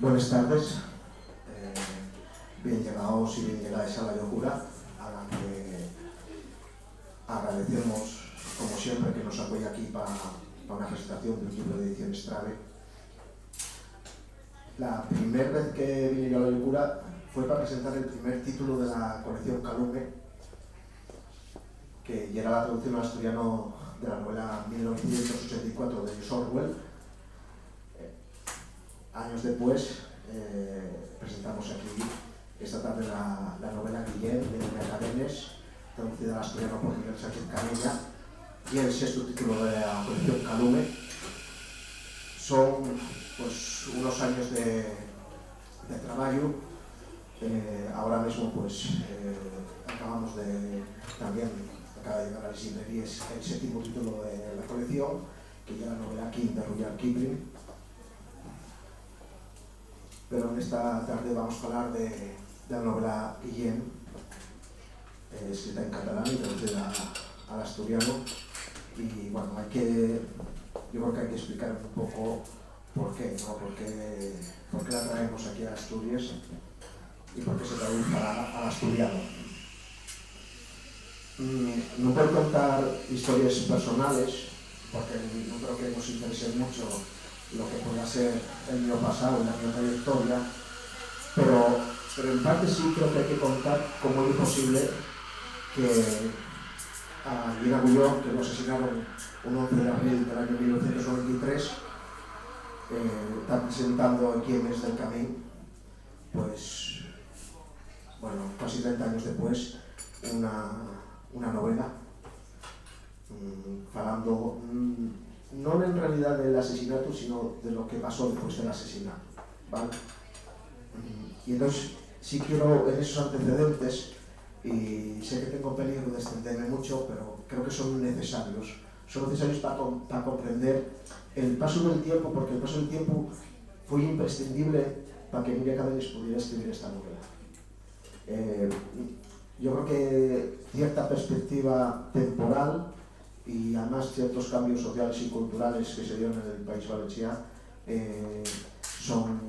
Buenas tardes, bien llegados y bien llegadas a la locura, a la que agradecemos, como siempre, que nos apoya aquí para una presentación de un libro de ediciones Trave. La primera vez que vine yo a la locura fue para presentar el primer título de la colección Calume, que era la traducción al asturiano de la novela 1984 de George Orwell. Años después presentamos aquí esta tarde la novela Guillén de Mercadenes, traducida al asturiano por Miguel Sánchez Canella, y el sexto título de la colección Calume. Son pues unos años de trabajo. Ahora mismo pues acabamos de acaba de llegar a las librerías el séptimo título de la colección, que ya la novela King de Rudyard Kipling. Pero en esta tarde vamos a hablar de la novela Guillén, escrita en catalán y traducida al asturiano. Y bueno, yo creo que hay que explicar un poco por qué, ¿no? Por qué la traemos aquí a Asturias y por qué se traduce al asturiano. No puedo contar historias personales, porque no creo que nos interese mucho lo que pueda ser el mío pasado y la mi trayectoria, pero en parte sí creo que hay que contar cómo es posible que a Guillén Agulló, que lo asesinaron un 11 de abril del año 1993, está presentando aquí en Mes del Camí, pues, bueno, casi 30 años después, una novela, hablando no en realidad del asesinato, sino de lo que pasó después del asesinato, ¿vale? Y entonces sí quiero, en esos antecedentes, y sé que tengo peligro de extenderme mucho, pero creo que son necesarios para comprender el paso del tiempo, porque el paso del tiempo fue imprescindible para que Miria Cadenes pudiera escribir esta novela. Yo creo que cierta perspectiva temporal y además ciertos cambios sociales y culturales que se dieron en el País Valenciano son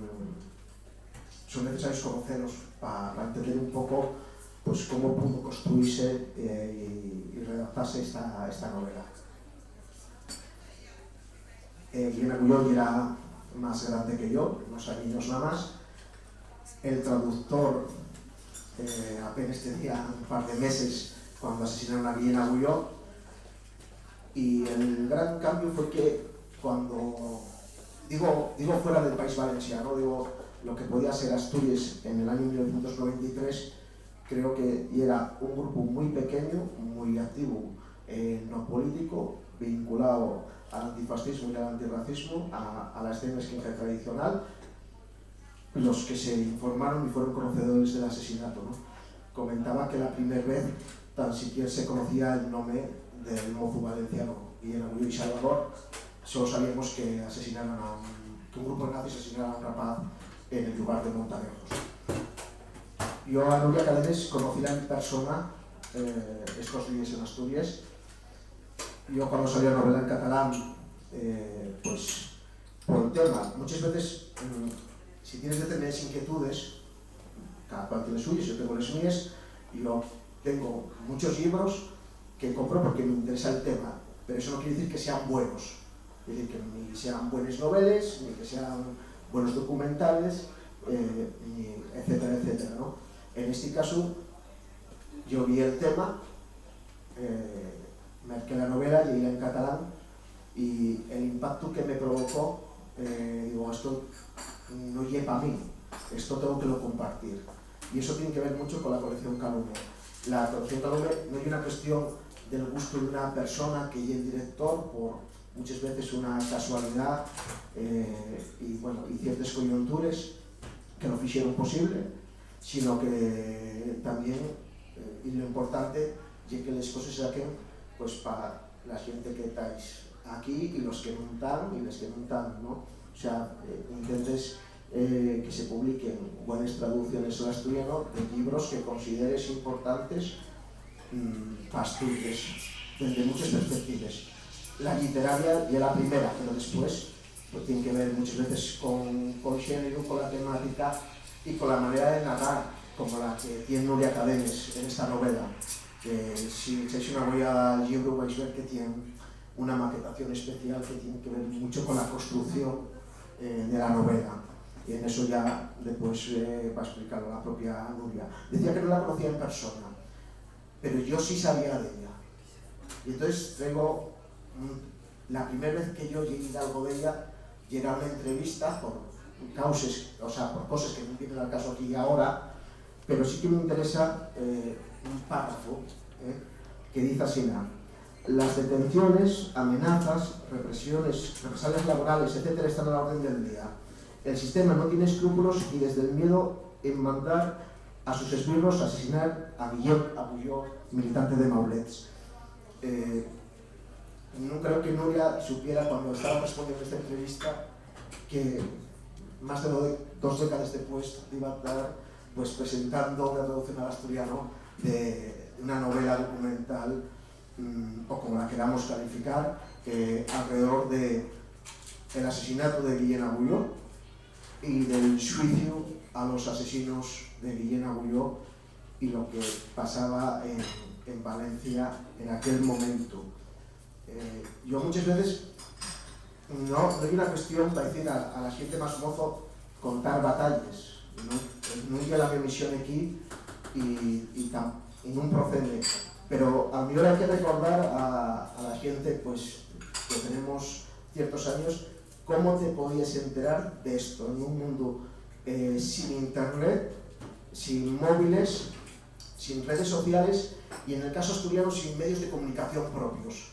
necesarios conocerlos para entender un poco pues, cómo pudo construirse y redactarse esta novela. Guillén Agulló era más grande que yo, unos años nada más. El traductor apenas tenía un par de meses cuando asesinaron a Guillén Agulló. Y el gran cambio fue que cuando, digo fuera del País Valenciano, digo lo que podía ser Asturias en el año 1993, creo que era un grupo muy pequeño, muy activo, no político, vinculado al antifascismo y al antirracismo, a la escena skinhead tradicional, los que se informaron y fueron conocedores del asesinato, ¿no? Comentaba que la primera vez tan siquiera se conocía el nombre del mozo valenciano Guillén Agulló y Salvador. Solo sabíamos que un grupo de nazis asesinara a un rapaz en el lugar de Montarejos. Yo a Núria Cadenes conocí en persona estos días en Asturias. Yo cuando salió la novela en catalán, pues por el tema, muchas veces si tienes determinadas inquietudes, cada cual tiene suyas, yo tengo las mías, y yo tengo muchos libros que compro porque me interesa el tema, pero eso no quiere decir que sean buenos, es decir, que ni sean buenas novelas, ni que sean buenos documentales, etcétera, etcétera, ¿no? En este caso, yo vi el tema, marqué la novela, leíla en catalán, y el impacto que me provocó, digo, esto no llega para mí, esto tengo que lo compartir. Y eso tiene que ver mucho con la colección Calume. La colección Calume no es una cuestión del gusto de una persona que es el director, por muchas veces una casualidad y ciertas coyunturas que lo hicieron posible, sino que también, y lo importante, es que las cosas se saquen pues, para la gente que estáis aquí y los que no están y los que no están, ¿no? O sea, intentes que se publiquen buenas traducciones al asturiano de libros que consideres importantes para Asturias, desde muchas perspectivas. La literaria ya la primera, pero después pues tiene que ver muchas veces con género, con la temática y con la manera de narrar, como la que tiene Nuria Cadenes en esta novela. Si echáis una huella al libro vais a ver que tiene una maquetación especial que tiene que ver mucho con la construcción de la novela. Y en eso ya después va a explicarlo la propia Nuria. Decía que no la conocía en persona, pero yo sí sabía de ella. Y entonces traigo la primera vez que yo llegué a algo de ella, llegué a una entrevista por causas, o sea, por cosas que no vienen al caso aquí y ahora, pero sí que me interesa un párrafo que dice así: las detenciones, amenazas, represiones, represalias laborales, etcétera, están a la orden del día. El sistema no tiene escrúpulos y desde el miedo en mandar a sus esbirros a asesinar a Guillem Agulló, militante de Maulets. No creo que Nuria supiera, cuando estaba respondiendo esta entrevista, que más de 2 décadas después iba a estar pues, presentando una traducción al asturiano de una novela documental, o como la queramos calificar, alrededor del asesinato de Guillem Agulló y del juicio a los asesinos de Guillem Agulló y lo que pasaba en Valencia en aquel momento. Yo muchas veces no hay una cuestión para decir a la gente más mozo contar batallas, no hay la mi misión aquí y no procede, pero a mí ahora hay que recordar a la gente pues que tenemos ciertos años cómo te podías enterar de esto en un mundo sin internet, sin móviles, sin redes sociales y en el caso asturiano sin medios de comunicación propios.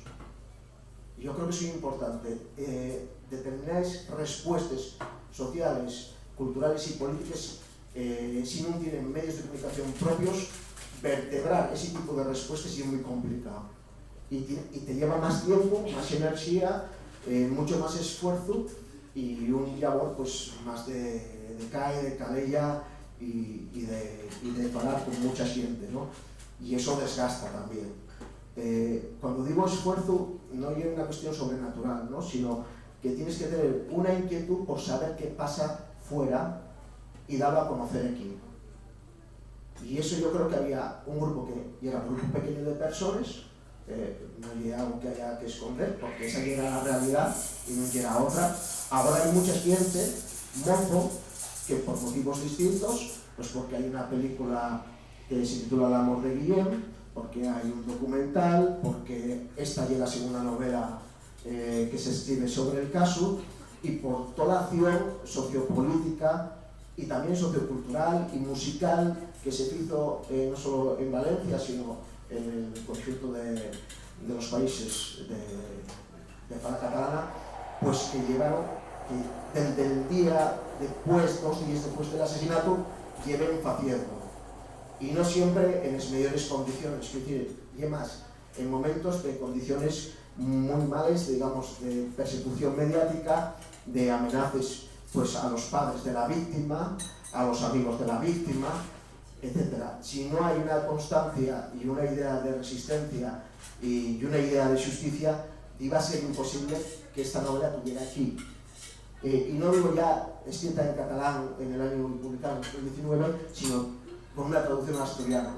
Yo creo que es muy importante. Determinadas respuestas sociales, culturales y políticas, si no tienen medios de comunicación propios, vertebrar ese tipo de respuestas es muy complicado. Y te lleva más tiempo, más energía, mucho más esfuerzo y un labor pues, más de cae, de calella y de parar con mucha gente, ¿no? Y eso desgasta también. Cuando digo esfuerzo, no es una cuestión sobrenatural, ¿no? Sino que tienes que tener una inquietud por saber qué pasa fuera y darlo a conocer aquí. Y eso yo creo que había un grupo que era un grupo pequeño de personas, no era algo que haya que esconder, porque esa era la realidad y no era otra. Ahora hay mucha gente, mozo, que por motivos distintos, pues porque hay una película que se titula El amor de Guillem, porque hay un documental, porque esta ya es la segunda novela que se escribe sobre el caso, y por toda la acción sociopolítica y también sociocultural y musical que se hizo no solo en Valencia, sino en el conjunto de los países de habla catalana, pues que llevaron que desde el día después, 2 días después del asesinato, lleven haciendo. Y no siempre en las mejores condiciones, es decir, y más en momentos de condiciones muy malas, digamos, de persecución mediática, de amenazas pues, a los padres de la víctima, a los amigos de la víctima, etc. Si no hay una constancia y una idea de resistencia y una idea de justicia, iba a ser imposible que esta novela tuviera aquí. Y no digo ya escrita en catalán en el año publicado, en 2019, sino con una traducción al asturiano,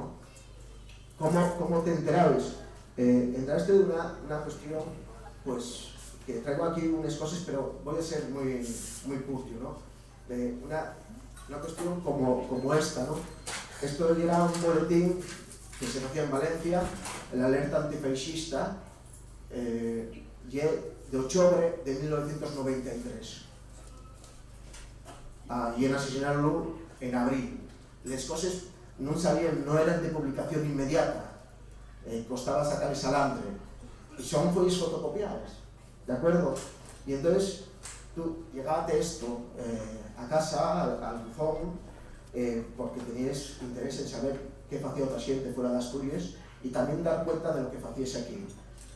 ¿no? ¿Cómo te enterabas? Enteraste de una cuestión, pues, que traigo aquí unas cosas, pero voy a ser muy, muy curtio, ¿no? Una cuestión como esta, ¿no? Esto era un boletín que se hacía en Valencia, el alerta antifeixista, de octubre de 1993. Y en asesinarlo en abril. Las cosas no salían, no eran de publicación inmediata, costaba sacar el salambre, y son follas fotocopiadas, ¿de acuerdo? Y entonces tú llegabas esto a casa, al buzón, porque tenías interés en saber qué hacía otra gente fuera de Asturias y también dar cuenta de lo que hacías aquí.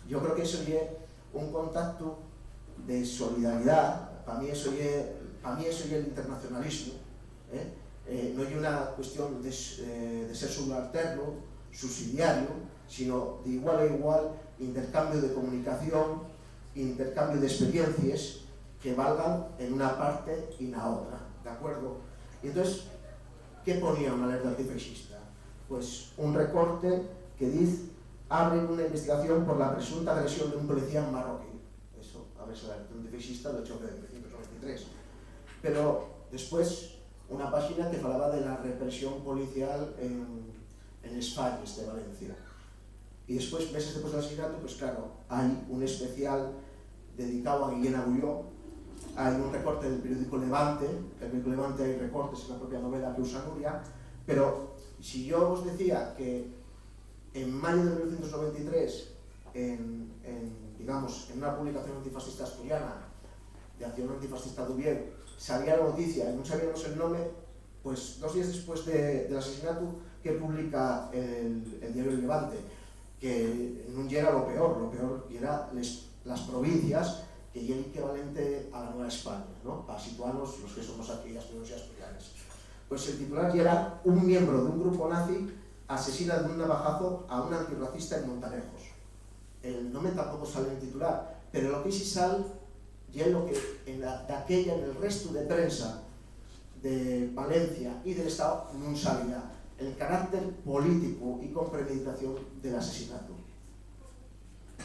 Yo creo que eso es un contacto de solidaridad, para mí eso es el internacionalismo, no hay una cuestión de ser subalterno, subsidiario, sino de igual a igual, intercambio de comunicación, intercambio de experiencias, que valgan en una parte y en la otra, ¿de acuerdo? Y entonces, ¿qué ponía una alerta antifascista? Pues un recorte que dice: abren una investigación por la presunta agresión de un policía en marroquí. Eso, a ver, es la alerta antifascista del 8 de 1993. Pero después, una página que falaba de la represión policial en Esfalles de Valencia. Y después, meses después del asesinato, pues claro, hay un especial dedicado a Guillén Agulló. Hay un recorte del periódico Levante. En el periódico Levante hay recortes en la propia novela que usa Nuria. Pero si yo os decía que en mayo de 1993, digamos, en una publicación antifascista asturiana, de Acción Antifascista Dubier, salía la noticia y no sabíamos el nombre, pues 2 días después del asesinato, que publica el diario El Levante, que no era lo peor era las provincias, que es el equivalente a la Nueva España, ¿no? Para situarnos los que somos aquí asturianos y asturianas. Pues el titular ya era: un miembro de un grupo nazi asesina de un navajazo a un antirracista en Montanejos. El nombre tampoco sale en el titular, pero lo que sí sale ya es lo que en el resto de prensa de Valencia y del Estado no salía: el carácter político y con premeditación del asesinato,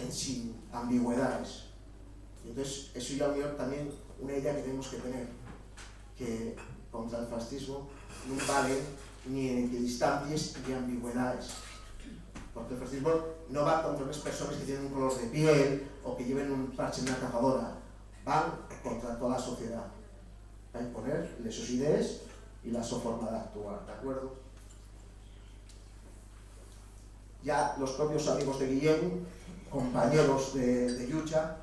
sin ambigüedades. Entonces, eso ya es también una idea que tenemos que tener, que contra el fascismo no vale ni equidistancias ni ambigüedades, porque el fascismo no va contra unas personas que tienen un color de piel o que lleven un parche en una cazadora, van contra toda la sociedad, a imponerle sus ideas y la su forma de actuar, ¿de acuerdo? Ya los propios amigos de Guillén, compañeros de lucha,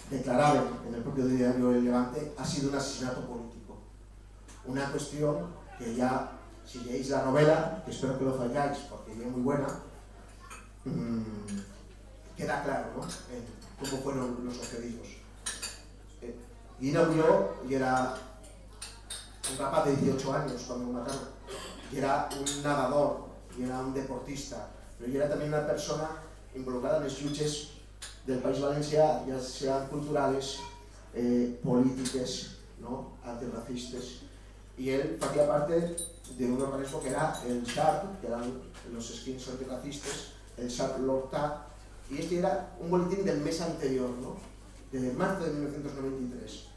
declaraban en el propio diario El Levante: ha sido un asesinato político. Una cuestión que ya, si leéis la novela, que espero que lo falláis porque es muy buena, queda claro, ¿no?, cómo fueron los sucedidos. Guillén Agulló y era un rapaz de 18 años cuando lo mataron, y era un nadador, y era un deportista, pero era también una persona involucrada en las luchas del País Valencià, ya sean culturales, políticas, ¿no?, antirracistas. Y él hacía parte de un organismo que era el SARP, que eran los skins antirracistas, el SARP Lorta, y este era un boletín del mes anterior, ¿no?, de marzo de 1993.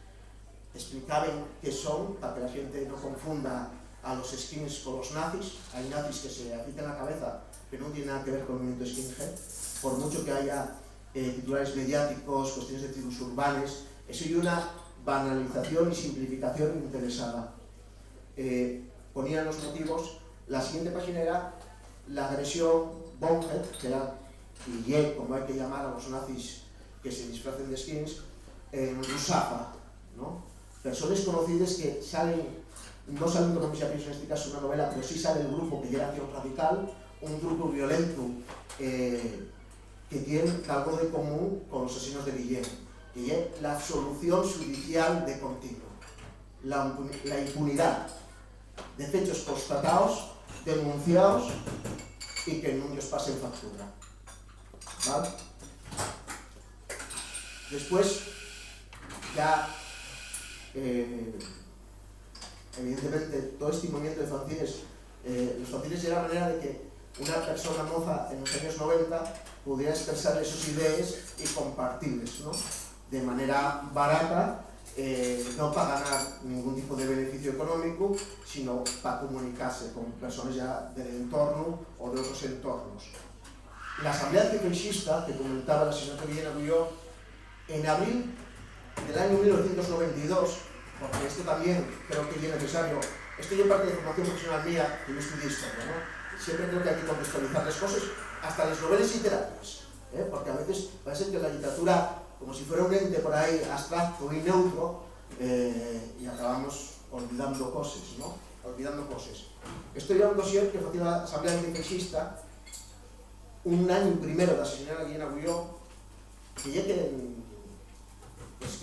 Explicaban qué son, para que la gente no confunda a los skins con los nazis. Hay nazis que se agitan la cabeza, pero no tiene nada que ver con el movimiento skinhead, por mucho que haya titulares mediáticos, cuestiones de tribus urbanas. Eso y una banalización y simplificación interesada. Ponían los motivos. La siguiente página era la agresión Bonhead, que era, y como hay que llamar a los nazis que se disfracen de skins, en Rusafa, ¿no? Personas conocidas que no salen con Misa Pienso en este caso una novela, pero sí sale el grupo que era Acción Radical, un grupo violento que tiene algo de común con los asesinos de Guillén, que es la absolución judicial de continuo, la impunidad de hechos constatados, denunciados y que no les pasen factura, ¿vale? Después, ya evidentemente todo este movimiento de fanzines, los fanzines era la manera de que una persona moza en los años 90 pudiera expresar sus ideas y compartirlas, ¿no?, de manera barata, no para ganar ningún tipo de beneficio económico, sino para comunicarse con personas ya del entorno o de otros entornos. La Asamblea Antifascista, que comentaba el asesinato de Guillén Agulló, en abril del año 1992, porque esto también creo que es necesario, esto yo parte de formación profesional mía, que yo estudié historia, ¿no? Siempre creo que hay que contextualizar las cosas, hasta las novelas literarias, porque a veces parece que la literatura, como si fuera un ente por ahí abstracto y neutro, y acabamos olvidando cosas, ¿no? Olvidando cosas. Esto era un dossier que hacía la Asamblea Antifascista un año primero de asesinar a Guillén Agulló, que ya que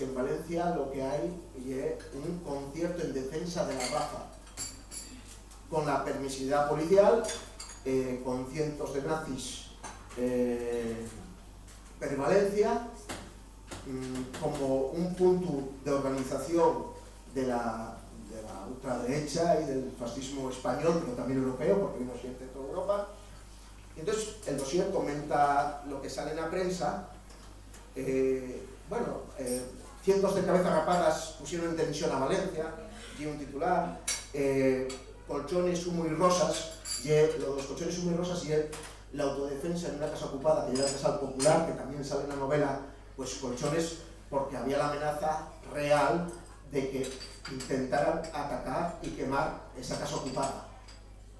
en Valencia lo que hay es un concierto en defensa de la raza, con la permisividad policial, con cientos de nazis per Valencia, como un punto de organización de la ultraderecha y del fascismo español, pero también europeo, porque vino siempre de toda Europa. Entonces, el dossier comenta lo que sale en la prensa. Cientos de cabezas rapadas pusieron en tensión a Valencia, y un titular, colchones, humo y rosas, los colchones, humo y rosas, y la autodefensa en una casa ocupada, que era la Casa Popular, que también sale en la novela, pues colchones, porque había la amenaza real de que intentaran atacar y quemar esa casa ocupada,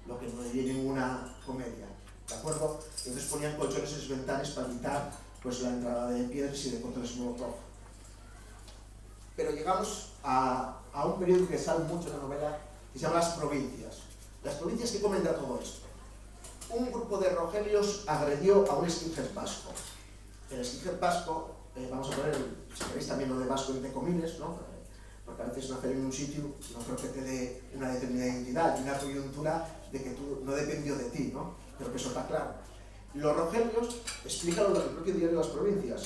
lo que no había ninguna comedia, ¿de acuerdo? Entonces ponían colchones en sus ventanas para evitar pues, la entrada de piedras y de cócteles Molotov. Pero llegamos a un periodo que sale mucho en la novela, que se llama Las Provincias. Las Provincias, ¿qué comenta todo esto? Un grupo de rogelios agredió a un skinhead vasco. El skinhead vasco, vamos a poner, si queréis también lo de vasco entre comillas, ¿no? Porque a veces nacer en un sitio no creo que te dé una determinada identidad y una coyuntura de que tú no dependió de ti, ¿no? Creo que eso está claro. Los rogelios, explícalo en el propio diario de Las Provincias,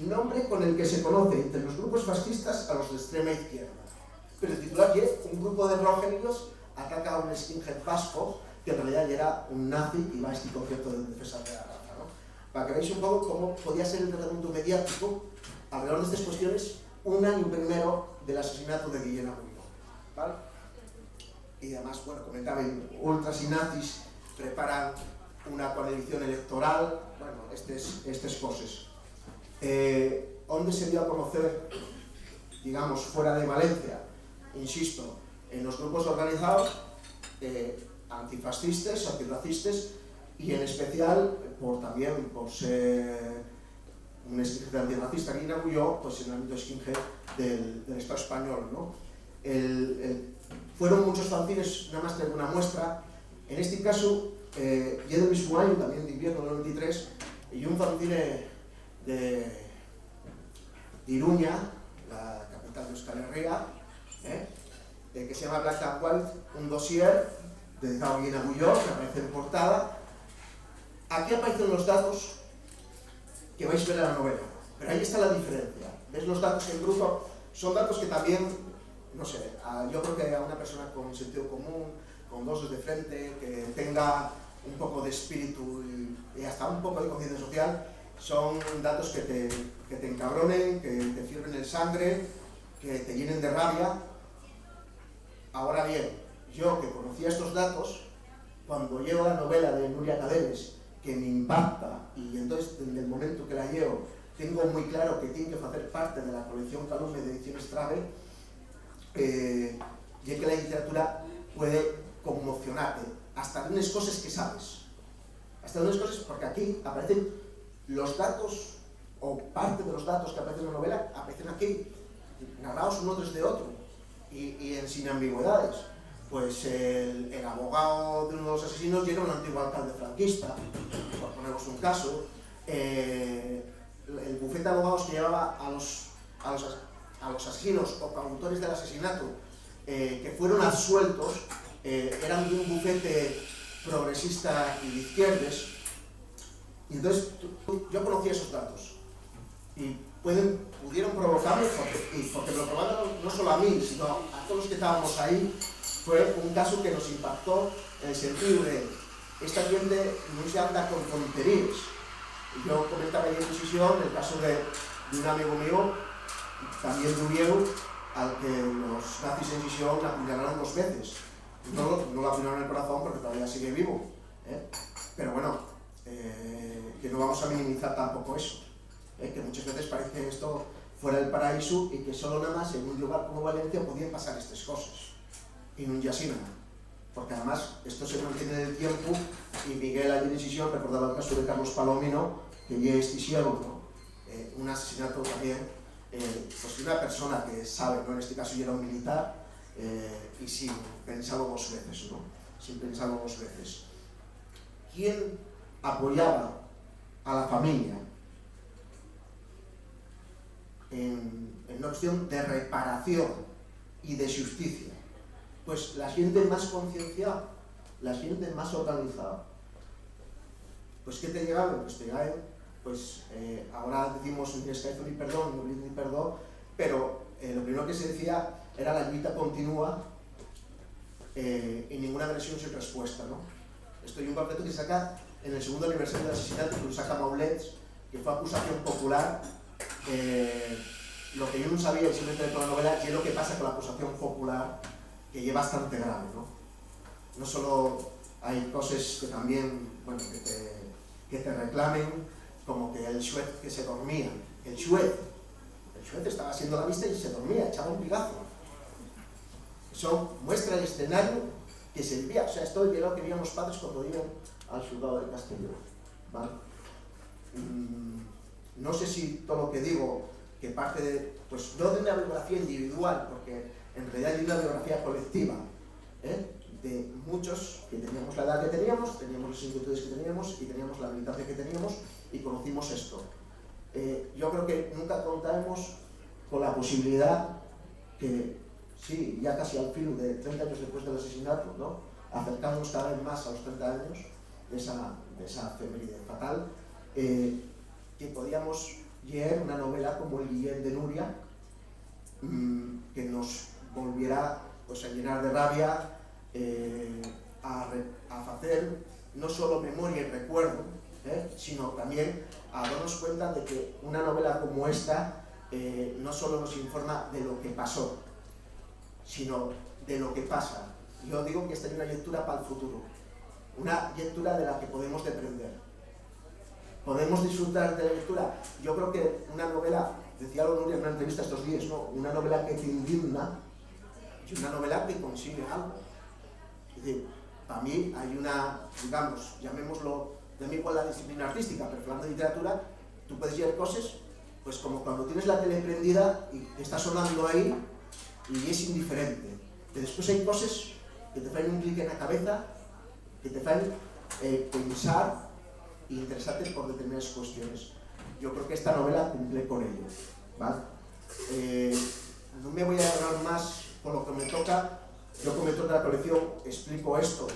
nombre con el que se conoce entre los grupos fascistas a los de extrema izquierda. Pero el titular es: un grupo de rogelios ataca a un skinhead vasco que en realidad ya era un nazi y va a este concierto de defensa de la raza, ¿no? Para que veáis un poco cómo podía ser el tratamiento mediático alrededor de estas cuestiones un año primero del asesinato de Guillén Agulló, ¿vale? Y además, bueno, comentaban, ultras y nazis preparan una coalición electoral, bueno, estas cosas. ¿Dónde se dio a conocer, digamos, fuera de Valencia? Insisto, en los grupos organizados, antifascistas, antirracistas, y en especial, también por ser un skinhead antirracista que inauguró, pues en el ámbito skinhead del Estado español, ¿no? Fueron muchos fanzines, nada más traigo una muestra. En este caso, ya del mismo año, también de invierno del 93, y un fanzine de Iruña, la capital de Euskal Herria, que se llama Black and White, un dossier dedicado a Guillén Agulló, que aparece en portada. Aquí aparecen los datos que vais a ver en la novela, pero ahí está la diferencia. ¿Ves los datos en grupo? Son datos que también, no sé, yo creo que a una persona con sentido común, con dos de frente, que tenga un poco de espíritu y hasta un poco de conciencia social, son datos que te encabronen, que te fierren el sangre, que te llenen de rabia. Ahora bien, yo que conocía estos datos, cuando llevo la novela de Nuria Cadenes, que me impacta, y entonces desde el momento que la llevo tengo muy claro que tiene que hacer parte de la colección Calumne de Ediciones Trave, ya que la literatura puede conmocionarte hasta de unas cosas que sabes, hasta de unas cosas, porque aquí aparecen los datos, o parte de los datos que aparecen en la novela, aparecen aquí, narrados uno tras de otro, y sin ambigüedades. Pues el abogado de uno de los asesinos era un antiguo alcalde franquista, por poneros un caso. El bufete de abogados que llevaba a los asesinos o coautores del asesinato, que fueron absueltos, eran de un bufete progresista y de izquierdas. Y entonces yo conocía esos datos y pudieron provocarme, porque me lo probaron no solo a mí, sino a todos los que estábamos ahí. Fue un caso que nos impactó en el sentido de esta gente no se anda con tonterías. Yo comentaba ahí en Sisión el caso de un amigo mío, también de Urieu, al que los nazis en Sisión la apuñalaron 2 veces. No la apuñalaron en el corazón porque todavía sigue vivo, pero bueno, que no vamos a minimizar tampoco eso, que muchas veces parece que esto fuera el paraíso y que solo nada más en un lugar como Valencia podían pasar estas cosas. Y no ya así, porque además esto se mantiene en el tiempo, y Miguel allí en Sisión recordaba el caso de Carlos Palomino, que ya es Sisión, ¿no? Un asesinato también, pues de una persona que sabe, ¿no? En este caso ya era un militar, y sin pensarlo 2 veces, ¿no? Sin pensarlo 2 veces. ¿Quién apoyaba a la familia en una opción de reparación y de justicia? Pues la gente más concienciada, la gente más organizada. Pues ¿qué te llegaban? Pues te llegaban pues ahora decimos ni escaezo ni perdón, ni perdón, pero lo primero que se decía era la lluita continua y ninguna agresión sin respuesta, ¿no? Esto hay un panfleto que saca en el segundo aniversario del asesinato, que lo saca Maulets, que fue acusación popular. Lo que yo no sabía, y siempre entré con la novela, es lo que pasa con la acusación popular, que es bastante grave, ¿no? No solo hay cosas que también, bueno, que te reclamen, como que el xuez que se dormía, el xuez estaba haciendo la vista y se dormía, echaba un pigazo. Eso muestra el escenario que se vivía. O sea, esto es lo que veían los padres cuando iban al juzgado de Castellón, ¿vale? No sé si todo lo que digo, que parte de, pues no de una biografía individual, porque en realidad hay una biografía colectiva, de muchos que teníamos la edad que teníamos las inquietudes que teníamos y teníamos la militancia que teníamos y conocimos esto. Yo creo que nunca contaremos con la posibilidad que, sí, ya casi al filo de 30 años después del asesinato, ¿no?, acercamos cada vez más a los 30 años de esa efeméride fatal, que podíamos leer una novela como El Guillén de Núria, que nos volviera, pues, a llenar de rabia, a hacer no solo memoria y recuerdo, sino también a darnos cuenta de que una novela como esta no solo nos informa de lo que pasó, sino de lo que pasa. Yo digo que esta es una lectura para el futuro, una lectura de la que podemos aprender. Podemos disfrutar de la lectura. Yo creo que una novela, decía Nuria en una entrevista estos días, ¿no?, una novela que te indigna y una novela que consigue algo. Es decir, para mí hay una, digamos, llamémoslo, de mí igual la disciplina artística, pero hablando de literatura, tú puedes leer cosas, pues como cuando tienes la tele prendida y está sonando ahí y es indiferente. Pero después hay cosas que te traen un clic en la cabeza, que te traen pensar e interesarte por determinadas cuestiones. Yo creo que esta novela cumple con ello, ¿vale? No me voy a hablar más por lo que me toca. Yo, como editor de la colección, explico esto,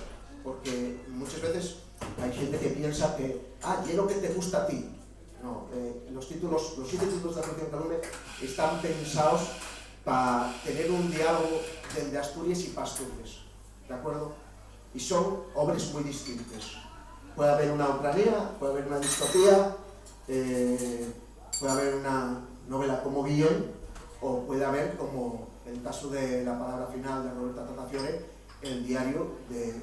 porque muchas veces hay gente que piensa que, y es lo que te gusta a ti. No, los 7 títulos de la colección Calume están pensados para tener un diálogo desde Asturias y para Asturias, ¿de acuerdo? Y son obras muy distintas. Puede haber una ucrania, puede haber una distopía, puede haber una novela como Guillén, o puede haber, como el caso de La palabra final de Roberta Tattafiore, el diario de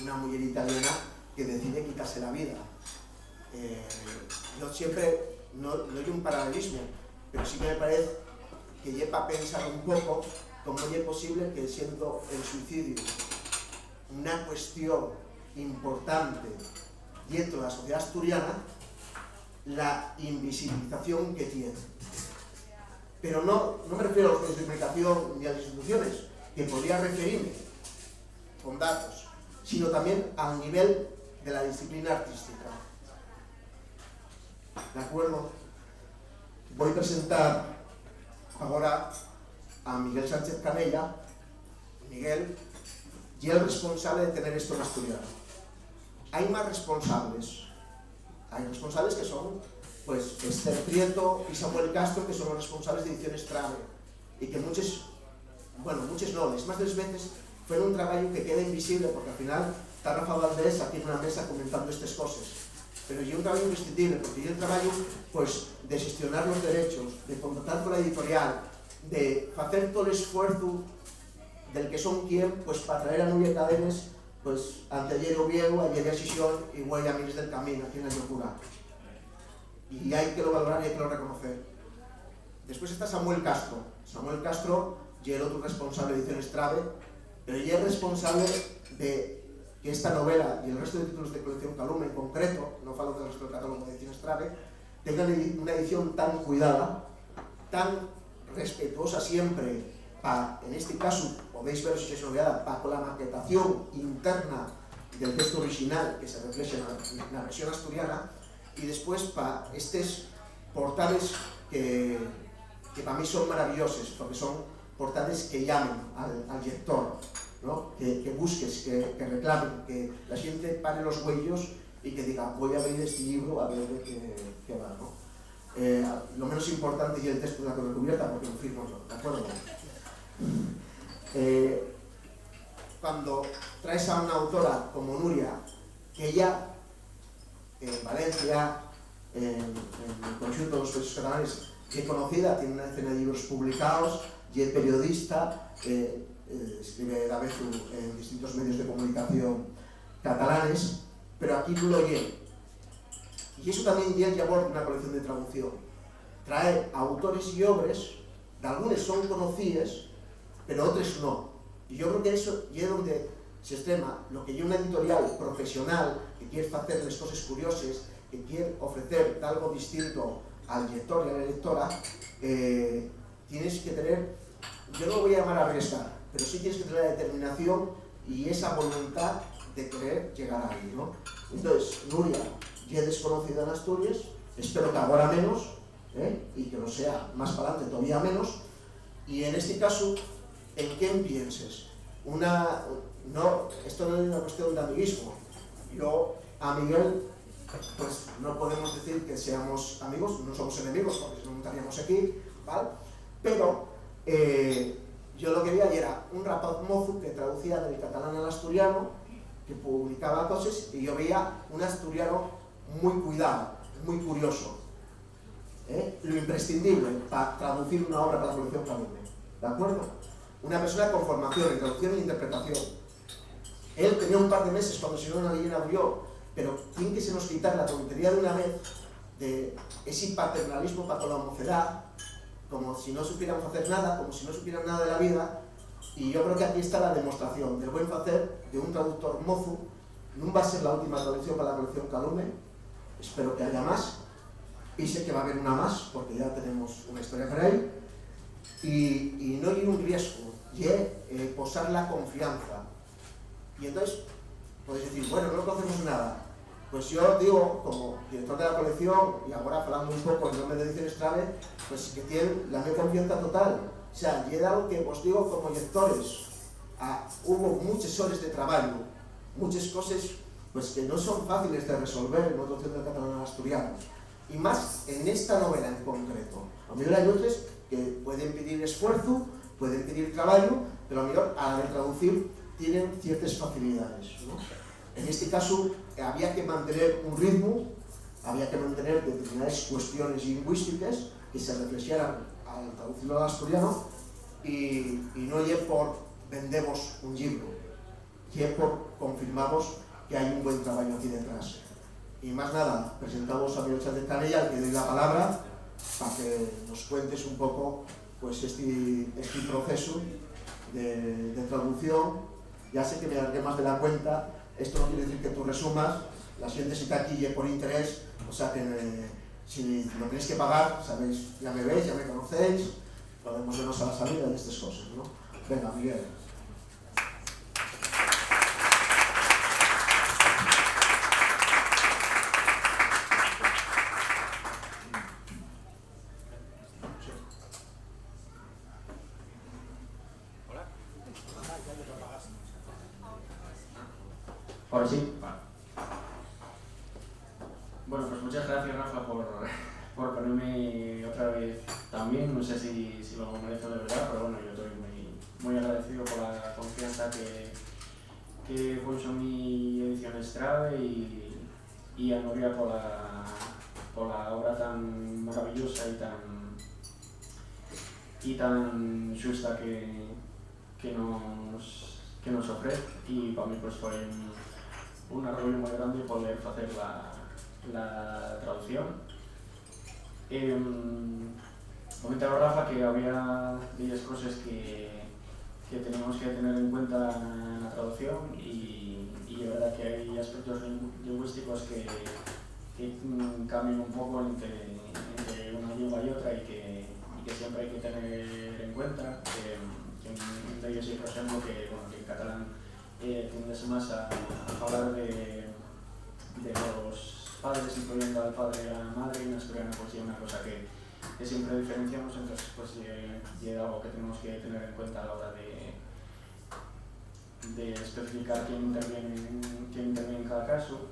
una mujer italiana que decide quitarse la vida. Yo siempre, no hay un paralelismo, pero sí que me parece que lleva a pensar un poco cómo es posible que, siendo el suicidio una cuestión importante dentro de la sociedad asturiana, la invisibilización que tiene. Pero no me refiero a los medios de comunicación ni a las instituciones, que podría referirme con datos, sino también al nivel de la disciplina artística. ¿De acuerdo? Voy a presentar ahora a Miguel Sánchez Canella. Miguel y el responsable de tener esto en asturiano. Hay más responsables. Hay responsables que son, pues, Esther Prieto y Samuel Castro, que son los responsables de Ediciones Trave, y que muchos no, les más de las veces fue un trabajo que queda invisible, porque al final está Rafa Valdés aquí en una mesa comentando estas cosas, pero es un trabajo imprescindible, porque es el trabajo, pues, de gestionar los derechos, de contactar con la editorial, de hacer todo el esfuerzo del que son quien, pues, para traer a Núria Cadenes, pues, ante ayer Oviedo, ayer Asisión y Güey a Miles del Camino, aquí en la locura. Y hay que lo valorar y hay que lo reconocer. Después está Samuel Castro. Samuel Castro y el otro responsable de Ediciones Trave, pero ya es responsable de que esta novela y el resto de títulos de colección Calume en concreto, no falo del resto del catálogo de Ediciones Trave, tengan una edición tan cuidada, tan respetuosa siempre, en este caso, podéis ver si es novedad, con la maquetación interna del texto original que se refleja en la versión asturiana, y después para estos portales que para mí son maravillosos, porque son portales que llamen al lector, ¿no? que busques, que reclamen, que la gente pare los huellos y que diga, voy a abrir este libro a ver de qué va, ¿no? Lo menos importante y el texto de la recubierta, porque lo firmo yo, ¿de acuerdo? Cuando traes a una autora como Nuria, que ella en Valencia, en el conjunto de los países catalanes, que es conocida, tiene una decena de libros publicados, y es periodista, escribe a veces en distintos medios de comunicación catalanes, pero aquí no lo lleva. Y eso también ya aborda una colección de traducción. Trae autores y obras, de algunos son conocidos, pero otros no. Y yo creo que eso es donde se extrema lo que yo una editorial profesional que quiere hacer las cosas curiosas, que quiere ofrecer algo distinto al lector y a la lectora, tienes que tener, yo no lo voy a llamar arriesgar, pero sí tienes que tener la determinación y esa voluntad de querer llegar ahí, ¿no? Entonces, Nuria ya es desconocida en Asturias, espero que ahora menos, y que lo sea más para adelante todavía menos, y en este caso, ¿en qué pienses? Esto no es una cuestión de amiguismo. Yo a Miguel, pues no podemos decir que seamos amigos, no somos enemigos porque si no estaríamos aquí, ¿vale? Pero yo lo que veía era un rapaz mozo que traducía del catalán al asturiano, que publicaba cosas, y yo veía un asturiano muy cuidado, muy curioso. Lo imprescindible para traducir una obra para la colección Calume, ¿de acuerdo? Una persona con formación en traducción e interpretación. Él tenía un par de meses cuando se una leyenda abrió, pero tiene que se nos quitar la tontería de una vez de ese paternalismo para con la mocedad, como si no supiéramos hacer nada, como si no supieran nada de la vida, y yo creo que aquí está la demostración del buen hacer de un traductor mozo. No va a ser la última traducción para la colección Calume, espero que haya más, y sé que va a haber una más, porque ya tenemos una historia para él, y no hay un riesgo, y posar la confianza. Y entonces, podéis decir, bueno, no conocemos nada. Pues yo digo, como director de la colección, y ahora hablando un poco en nombre de Ediciones Trave, pues que tiene la mi confianza total. O sea, y es algo que os digo como lectores, hubo muchas horas de trabajo, muchas cosas pues que no son fáciles de resolver en otro centro catalán asturiano. Y más en esta novela en concreto. A lo mejor hay otras que pueden pedir esfuerzo, pueden pedir trabajo, pero a lo mejor a la de traducir tienen ciertas facilidades, ¿no? En este caso había que mantener un ritmo, había que mantener determinadas cuestiones lingüísticas que se reflexionaran al traducirlo al asturiano, y no es por vendemos un libro, es por confirmamos que hay un buen trabajo aquí detrás. Y más nada, presentamos a Miguel Sánchez Canella, al que doy la palabra para que nos cuentes un poco pues este proceso de traducción. Ya sé que me alargué más de la cuenta, esto no quiere decir que tú resumas, la siguiente cita aquí es por interés, o sea que si lo tenéis que pagar, sabéis, ya me veis, ya me conocéis, podemos vernos a la salida de estas cosas, ¿no? Venga, Miguel. Ahora sí. Vale. Bueno, pues muchas gracias, Rafa, por ponerme otra vez también. No sé si lo merezco de verdad, pero bueno, yo estoy muy agradecido por la confianza que puso en mi edición Strave y a Nuria por la obra tan maravillosa y tan justa que nos ofrece. Y para mí pues fue un orgullo muy grande poder hacer la traducción. Comentaba Rafa que había varias cosas que teníamos que tener en cuenta en la traducción, y es verdad que hay aspectos lingüísticos que cambian un poco entre una lengua y otra, y que siempre hay que tener en cuenta. De ellos, por ejemplo, que en catalán tiendes más a hablar de los padres, incluyendo al padre y a la madre, y en asturiano pues es una cosa que siempre diferenciamos. Entonces pues es algo que tenemos que tener en cuenta a la hora de especificar quién interviene en cada caso.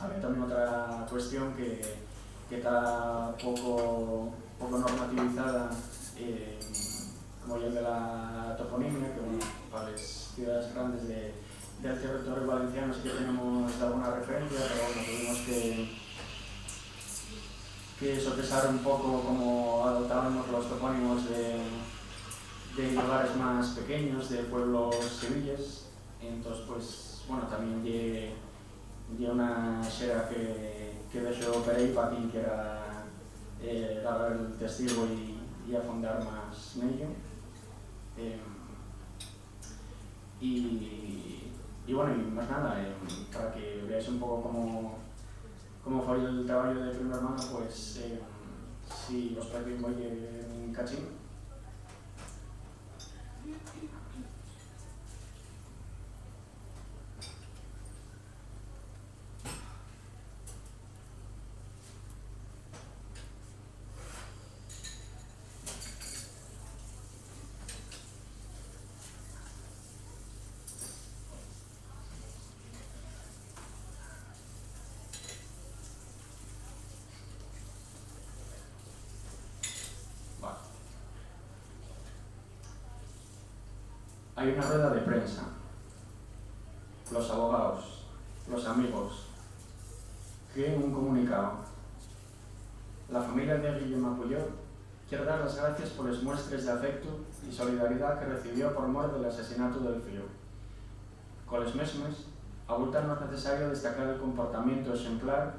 había también otra cuestión que está poco normativizada, como el de la toponimia, que bueno, para las ciudades grandes del territorio valenciano sí que tenemos alguna referencia, pero bueno, tuvimos que sopesar un poco cómo adoptábamos los topónimos de lugares más pequeños, de pueblos sevilles. Entonces, pues, bueno, también lle una xera que deixo per aí para quien quiera dar el testigo y afondar más en ello. Y bueno, y más nada, para que veáis un poco cómo fue el trabajo de Primo Hermano, pues si os parece voy un cachín. Hay una rueda de prensa. Los abogados, los amigos, creen un comunicado. La familia de Guillem Puyol quiere dar las gracias por las muestras de afecto y solidaridad que recibió por mor del asesinato del fío. Con los mesmos, abulta no es necesario destacar el comportamiento ejemplar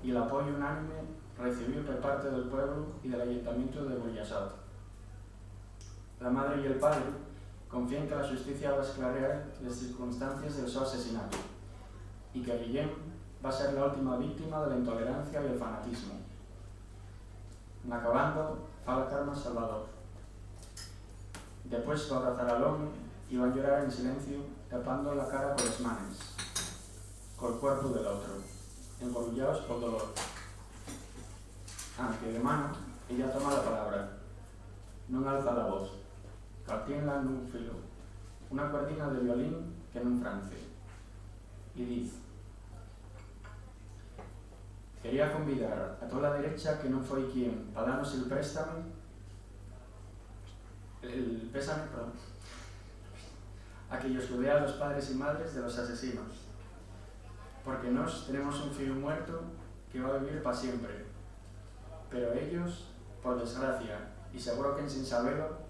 y el apoyo unánime recibido por parte del pueblo y del ayuntamiento de Burjassot. La madre y el padre confían que la justicia va a esclarecer las circunstancias del su asesinato y que Guillem va a ser la última víctima de la intolerancia y el fanatismo. En acabando, fala Carme Salvador. Después va a abrazar al hombre y va a llorar en silencio, tapando la cara con las manos, con el cuerpo del otro, engolullados por dolor. Aunque de mano, ella toma la palabra, no alza la voz, cartienla en un filo, una cuerdina de violín que en un trance, y dice: quería convidar a toda la derecha que no fue quien para darnos el pésame, a que ellos rodean a los padres y madres de los asesinos, porque nos tenemos un fill muerto que va a vivir para siempre, pero ellos, por desgracia, y seguro que sin saberlo,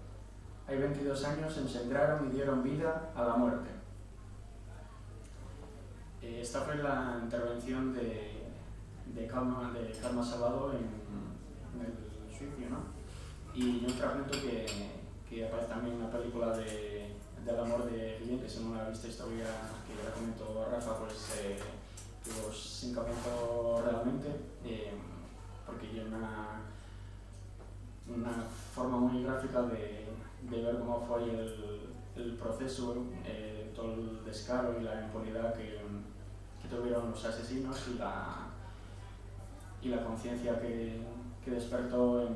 hay 22 años engendraron y dieron vida a la muerte. Esta fue la intervención de Carme Salvador en el juicio, ¿no? Y un fragmento que aparece también en la película del amor de Guillem, que si no la viste historia que ya comentó Rafa, pues que os encomento realmente, porque hay una forma muy gráfica de ver cómo fue el proceso, todo el descaro y la impunidad que tuvieron los asesinos y la conciencia que despertó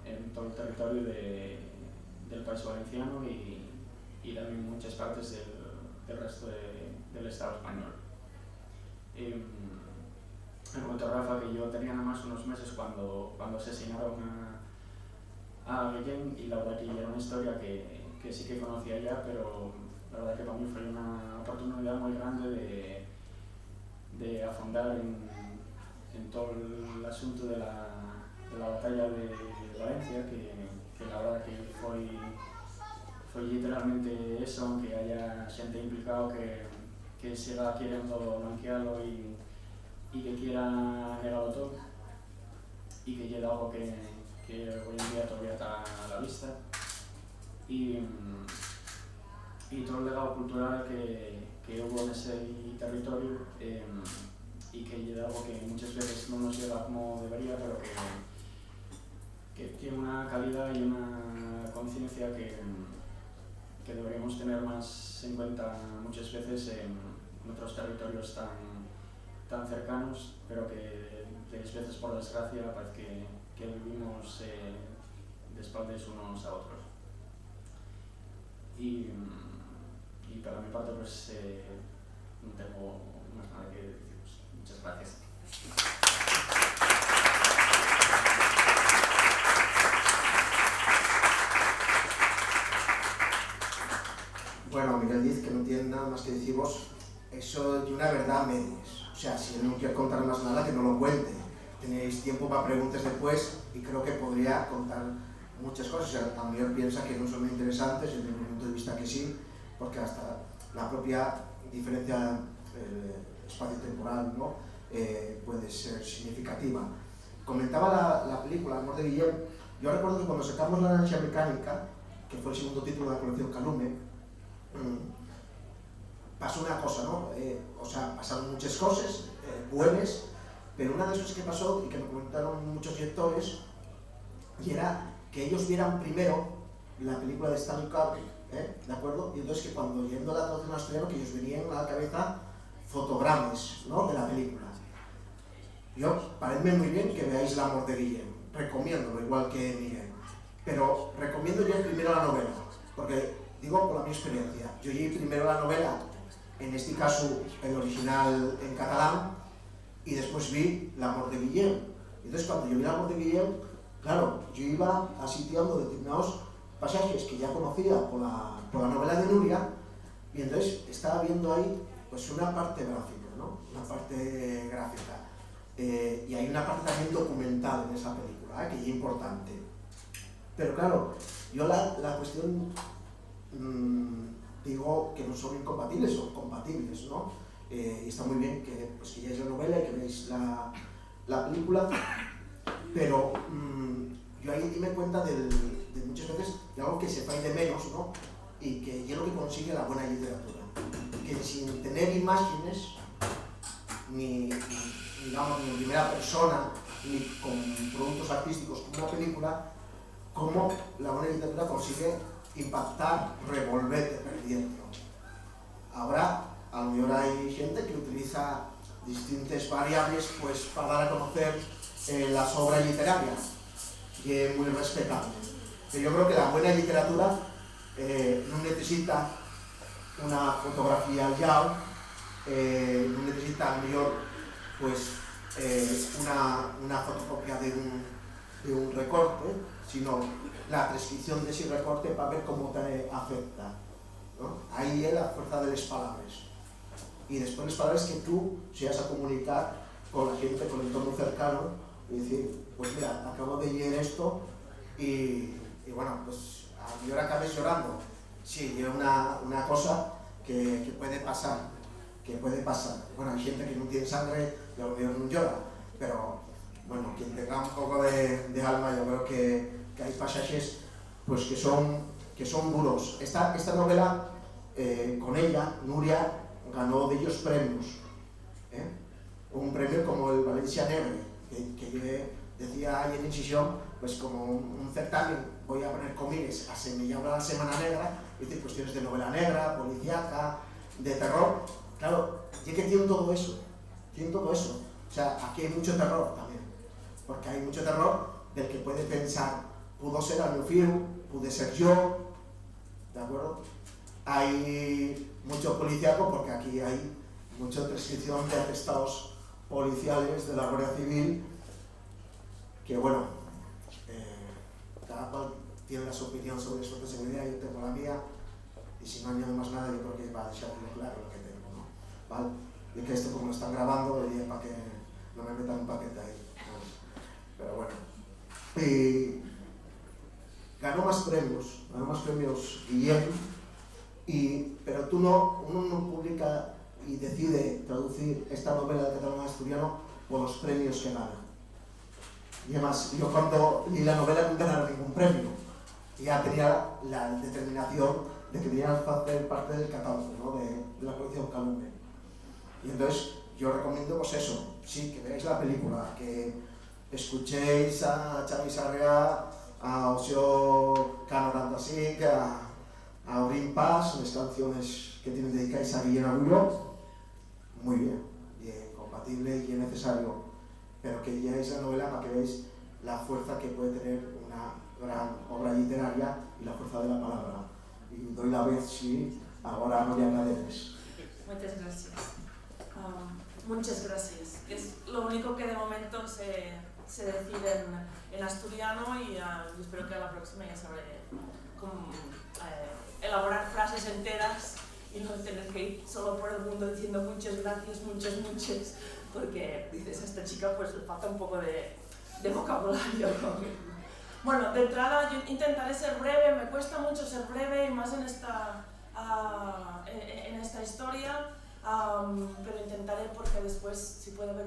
en todo el territorio del país valenciano y también en muchas partes del resto del Estado español. Me comentó Rafa que yo tenía nada más unos meses cuando asesinaron a Guillem, y la verdad que era una historia que sí que conocía ya, pero la verdad que para mí fue una oportunidad muy grande de afondar en todo el asunto de la batalla de Valencia, que la verdad que fue literalmente eso, aunque haya gente implicado que siga queriendo blanquearlo y que quiera negarlo todo, y que llega algo que hoy en día todavía está a la vista, y todo el legado cultural que hubo en ese territorio, y que llega algo que muchas veces no nos llega como debería, pero que tiene una calidad y una conciencia que deberíamos tener más en cuenta muchas veces en otros territorios tan cercanos, pero que de veces, por desgracia, parece que vivimos de espaldas unos a otros. Y para mi parte, pues no tengo más nada que deciros. Muchas gracias. Bueno, Miguel Diz, que no tiene nada más que deciros, eso de una verdad a medias. O sea, si él no quiere contar más nada, que no lo cuente. Tenéis tiempo para preguntas después y creo que podría contar muchas cosas. O sea, a lo mejor piensa que no son muy interesantes, y desde mi punto de vista que sí, porque hasta la propia diferencia espacio-temporal, ¿no? Puede ser significativa. Comentaba la película Amor de Guillem. Yo recuerdo que cuando sacamos La Naranja Mecánica, que fue el segundo título de la colección Calume, pasó una cosa, ¿no? O sea, pasaron muchas cosas buenas, pero una de las cosas que pasó y que me comentaron muchos directores y era que ellos vieran primero la película de Stanley Kubrick, ¿de acuerdo? Y entonces que cuando yendo a la traducción asturiana que ellos venían a la cabeza fotogramas, ¿no? De la película. Yo, parece muy bien que veáis El Amor de Guillem, recomiendo, igual que Miguel, pero recomiendo yo primero la novela, porque digo por la mi experiencia, yo llegué primero la novela, en este caso el original en catalán, y después vi El Amor de Guillem. Entonces cuando yo vi El Amor de Guillem, claro, yo iba asitiando determinados pasajes que ya conocía por la novela de Nuria, y entonces estaba viendo ahí pues una parte gráfica, ¿no? Una parte gráfica. Y hay una parte también documental en esa película, que es importante. Pero claro, yo la cuestión digo que no son incompatibles, son compatibles, ¿no? Y está muy bien que leáis la novela y que veáis la película, pero yo ahí me cuenta de muchas veces de algo que sepáis de menos, ¿no? Y que es lo que consigue la buena literatura, que sin tener imágenes ni en primera persona ni con productos artísticos como una película, como la buena literatura consigue impactar, revolverte por dentro. Ahora, a lo mejor hay gente que utiliza distintas variables pues, para dar a conocer las obras literarias, y es muy respetable. Pero yo creo que la buena literatura no necesita una fotografía al yao, no necesita a lo mejor pues, una fotocopia de un recorte, sino la transcripción de ese recorte para ver cómo te afecta, ¿no? Ahí es la fuerza de las palabras. Y después las palabras que tú seas a comunicar con la gente, con el entorno cercano, y decir, pues mira, acabo de leer esto y bueno, pues a mi hora acabes llorando. Sí, es una cosa que puede pasar, Bueno, hay gente que no tiene sangre y a lo mejor no llora, pero bueno, quien tenga un poco de alma, yo creo que hay pasajes pues, que son duros. Esta novela, con ella, Nuria, ganó de ellos premios. Un premio como el Valencia Negre, que decía ahí en Incisión, pues como un certamen, voy a poner comillas, asemillado a la Semana Negra, y dice cuestiones de novela negra, policíaca, de terror. Claro, y que tienen todo eso. O sea, aquí hay mucho terror también, porque hay mucho terror del que puede pensar, pudo ser a mi fiel, pude ser yo, ¿de acuerdo? Hay mucho policíaco porque aquí hay mucha prescripción de atestados policiales de la Guardia Civil, que bueno, cada cual tiene su opinión sobre su seguridad, yo tengo la mía, y si no añado más nada, yo creo que va a dejar muy claro lo que tengo, ¿no? ¿Vale? Y que esto como lo están grabando, diría para que no me metan un paquete ahí, ¿no? Pero bueno. Y ganó más premios Guillem, pero uno no publica y decide traducir esta novela de catalán a asturiano por los premios que gana. Y además, yo cuando leí la novela no ganaron ningún premio, y ya tenía la determinación de que tenía que hacer parte del catálogo, ¿no? de la colección Calume. Y entonces yo recomiendo pues eso, sí, que veáis la película, que escuchéis a Xavi Sarrià, a Ocio Cano Randasic, a Aurín Paz, las canciones que tienen dedicadas a Guillem Agulló, muy bien, compatible y necesario, pero que leáis la novela para que veáis la fuerza que puede tener una gran obra literaria y la fuerza de la palabra. Y doy la vez, sí, ahora no ya agradeces. Muchas gracias. muchas gracias. Es lo único que de momento se decide en asturiano y espero que a la próxima ya sabré cómo elaborar frases enteras y no tener que ir solo por el mundo diciendo muchas gracias, muchas, porque dices, a esta chica pues le falta un poco de vocabulario, ¿no? Bueno, de entrada yo intentaré ser breve, me cuesta mucho ser breve y más en esta historia, pero intentaré porque después si puede haber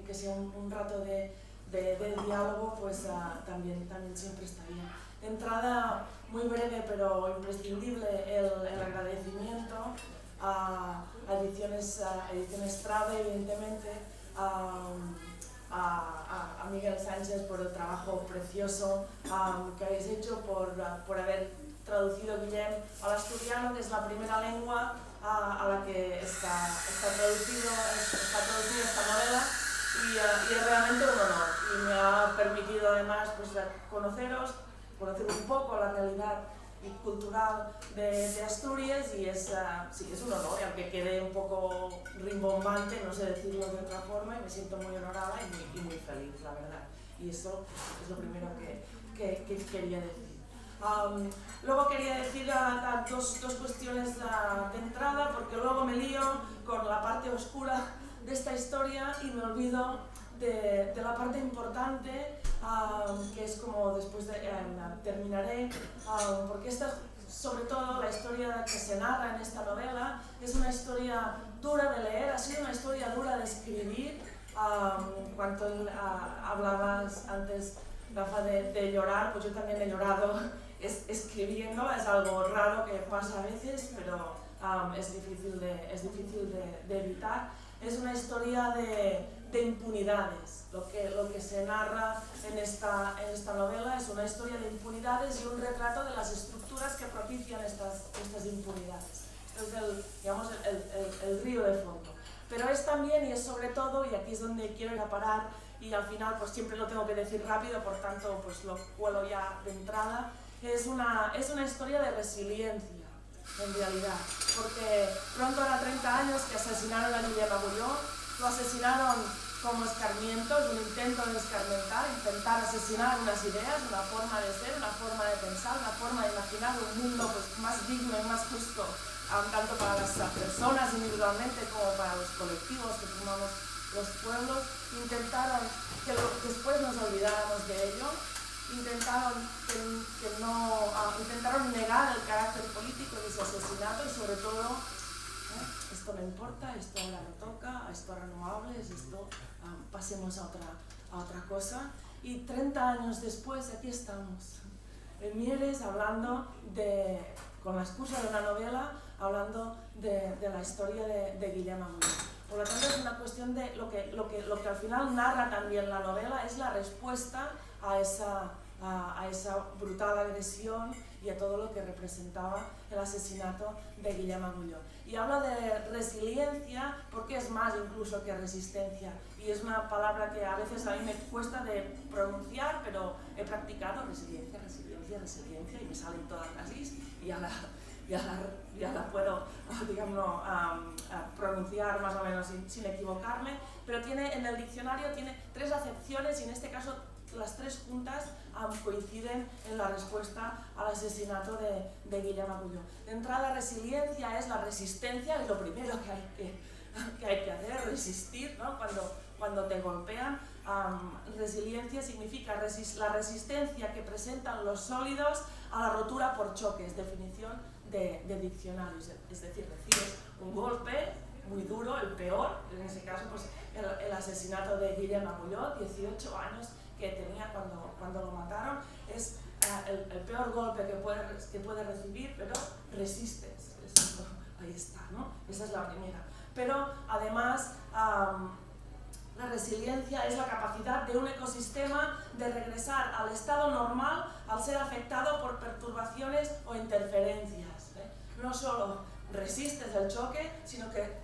que sea un rato de diálogo, pues también siempre está bien. De entrada, muy breve pero imprescindible, el agradecimiento a Ediciones Trave, evidentemente, a Miguel Sánchez por el trabajo precioso que habéis hecho, por haber traducido Guillem al asturiano, que es la primera lengua a la que está traducida esta novela, y es realmente un honor, y me ha permitido además pues, conocer un poco la realidad cultural de Asturias, y sí, es un honor, y aunque quede un poco rimbombante, no sé decirlo de otra forma, y me siento muy honorada y muy feliz, la verdad. Y eso es lo primero que quería decir. Luego quería decir dos cuestiones de entrada, porque luego me lío con la parte oscura de esta historia y me olvido de la parte importante, que es como después terminaré, porque esta, sobre todo la historia que se narra en esta novela, es una historia dura de leer, ha sido una historia dura de escribir. Cuando hablabas antes, Rafa, de llorar, pues yo también he llorado escribiendo, es algo raro que pasa a veces, pero es difícil de evitar. Es una historia de impunidades. Lo que se narra en esta novela es una historia de impunidades y un retrato de las estructuras que propician estas impunidades. Es el río de fondo. Pero es también, y es sobre todo, y aquí es donde quiero ir a parar, y al final pues siempre lo tengo que decir rápido, por tanto pues lo cuelo ya de entrada, es una historia de resiliencia, en realidad, porque pronto hará 30 años que asesinaron a Guillem Agulló, lo asesinaron como escarmiento, es un intento de escarmentar, intentar asesinar unas ideas, una forma de ser, una forma de pensar, una forma de imaginar un mundo pues, más digno y más justo, tanto para las personas individualmente como para los colectivos que formamos los pueblos. Intentaron que después nos olvidáramos de ello, intentaron negar el carácter político de ese asesinato y sobre todo, esto no importa, esto ahora no toca, esto ahora no hables, esto pasemos a otra cosa. Y 30 años después aquí estamos, en Mieres, hablando con la excusa de una novela, hablando de la historia de Guillem Agulló. Por lo tanto, es una cuestión de lo que al final narra también la novela, es la respuesta a esa brutal agresión y a todo lo que representaba el asesinato de Guillem Agulló. Y habla de resiliencia porque es más incluso que resistencia, y es una palabra que a veces a mí me cuesta de pronunciar, pero he practicado resiliencia, y me salen todas las is y ya la puedo, digamos, pronunciar más o menos sin equivocarme, pero en el diccionario tiene 3 acepciones y en este caso las 3 juntas coinciden en la respuesta al asesinato de Guillem Agulló. De entrada, resiliencia es la resistencia, es lo primero que hay que hacer, resistir, ¿no? Cuando te golpean. Resiliencia significa la resistencia que presentan los sólidos a la rotura por choques, definición de diccionarios, es decir, recibes un golpe muy duro, el peor, en ese caso pues el asesinato de Guillem Agulló, 18 años que tenía cuando lo mataron, es el peor golpe que puede recibir, pero resistes, ahí está, ¿no? Esa es la primera. Pero además la resiliencia es la capacidad de un ecosistema de regresar al estado normal al ser afectado por perturbaciones o interferencias. No solo resistes el choque, sino que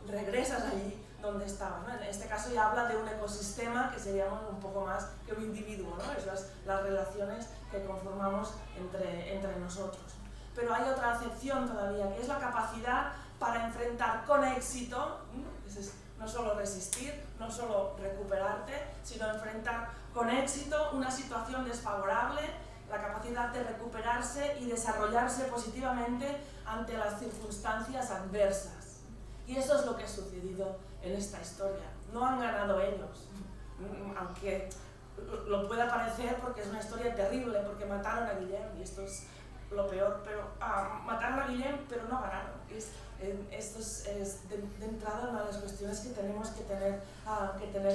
regresas allí donde estabas, ¿no? En este caso ya habla de un ecosistema que seríamos un poco más que un individuo, ¿no? Esas son las relaciones que conformamos entre nosotros. Pero hay otra acepción todavía, que es la capacidad para enfrentar con éxito, esa es no solo resistir, no solo recuperarte, sino enfrentar con éxito una situación desfavorable, la capacidad de recuperarse y desarrollarse positivamente ante las circunstancias adversas. Y eso es lo que ha sucedido en esta historia. No han ganado ellos, aunque lo pueda parecer, porque es una historia terrible, porque mataron a Guillem, y esto es lo peor, pero mataron a Guillem, pero no ganaron. Esto es de entrada una de las cuestiones que tenemos que tener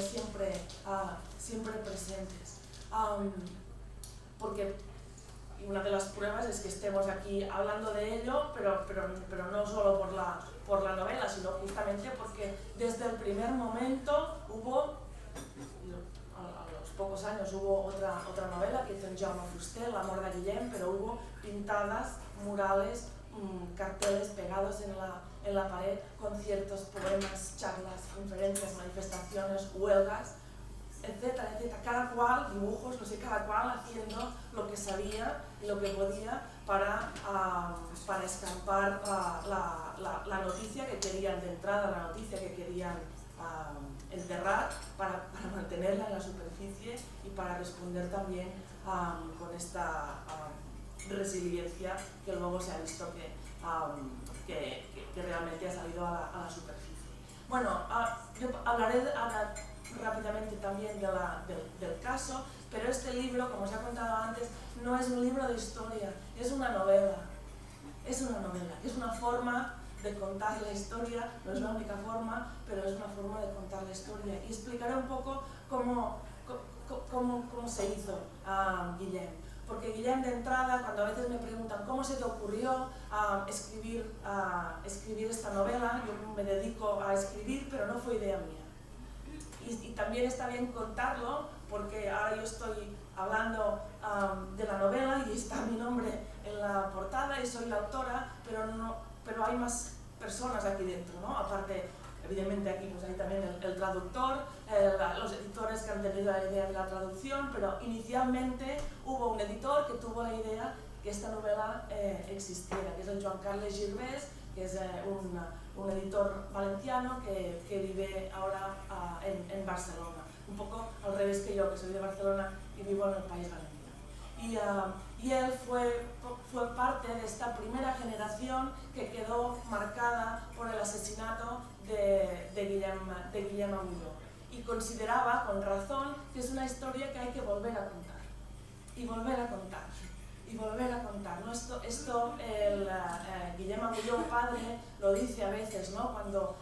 siempre presentes. Porque una de las pruebas es que estemos aquí hablando de ello, pero no solo por la novela, sino justamente porque desde el primer momento hubo, a los pocos años hubo otra novela que hizo en Jaume Fuster, L'amor de Guillem, pero hubo pintadas, murales, carteles pegados en la pared, conciertos, poemas, charlas, conferencias, manifestaciones, huelgas, etcétera, etcétera. Cada cual, dibujos, no sé, cada cual haciendo lo que sabía y lo que podía para escampar la noticia que querían de entrada, la noticia que querían enterrar, para mantenerla en la superficie y para responder también con esta resiliencia que luego se ha visto que realmente ha salido a la superficie. Bueno, yo hablaré ahora rápidamente también del caso, pero este libro, como os he contado antes, no es un libro de historia, es una novela. Es una forma de contar la historia, no es la única forma, pero es una forma de contar la historia. Y explicaré un poco cómo se hizo Guillem. Porque Guillem, de entrada, cuando a veces me preguntan cómo se te ocurrió escribir esta novela, yo me dedico a escribir, pero no fue idea mía. Y también está bien contarlo, porque ahora yo estoy hablando de la novela y está mi nombre en la portada y soy la autora, pero hay más personas aquí dentro, ¿no? Aparte, evidentemente aquí pues hay también el traductor, los editores que han tenido la idea de la traducción, pero inicialmente hubo un editor que tuvo la idea que esta novela existiera, que es el Joan Carles Girvés, que es un editor valenciano que vive ahora en Barcelona, un poco al revés que yo, que soy de Barcelona y vivo en el País Valenciano. Y él fue parte de esta primera generación que quedó marcada por el asesinato de Guillem Agulló, y consideraba, con razón, que es una historia que hay que volver a contar, y volver a contar. Y volver a contar, ¿no? Esto Guillem Agulló, padre, lo dice a veces, ¿no? Cuando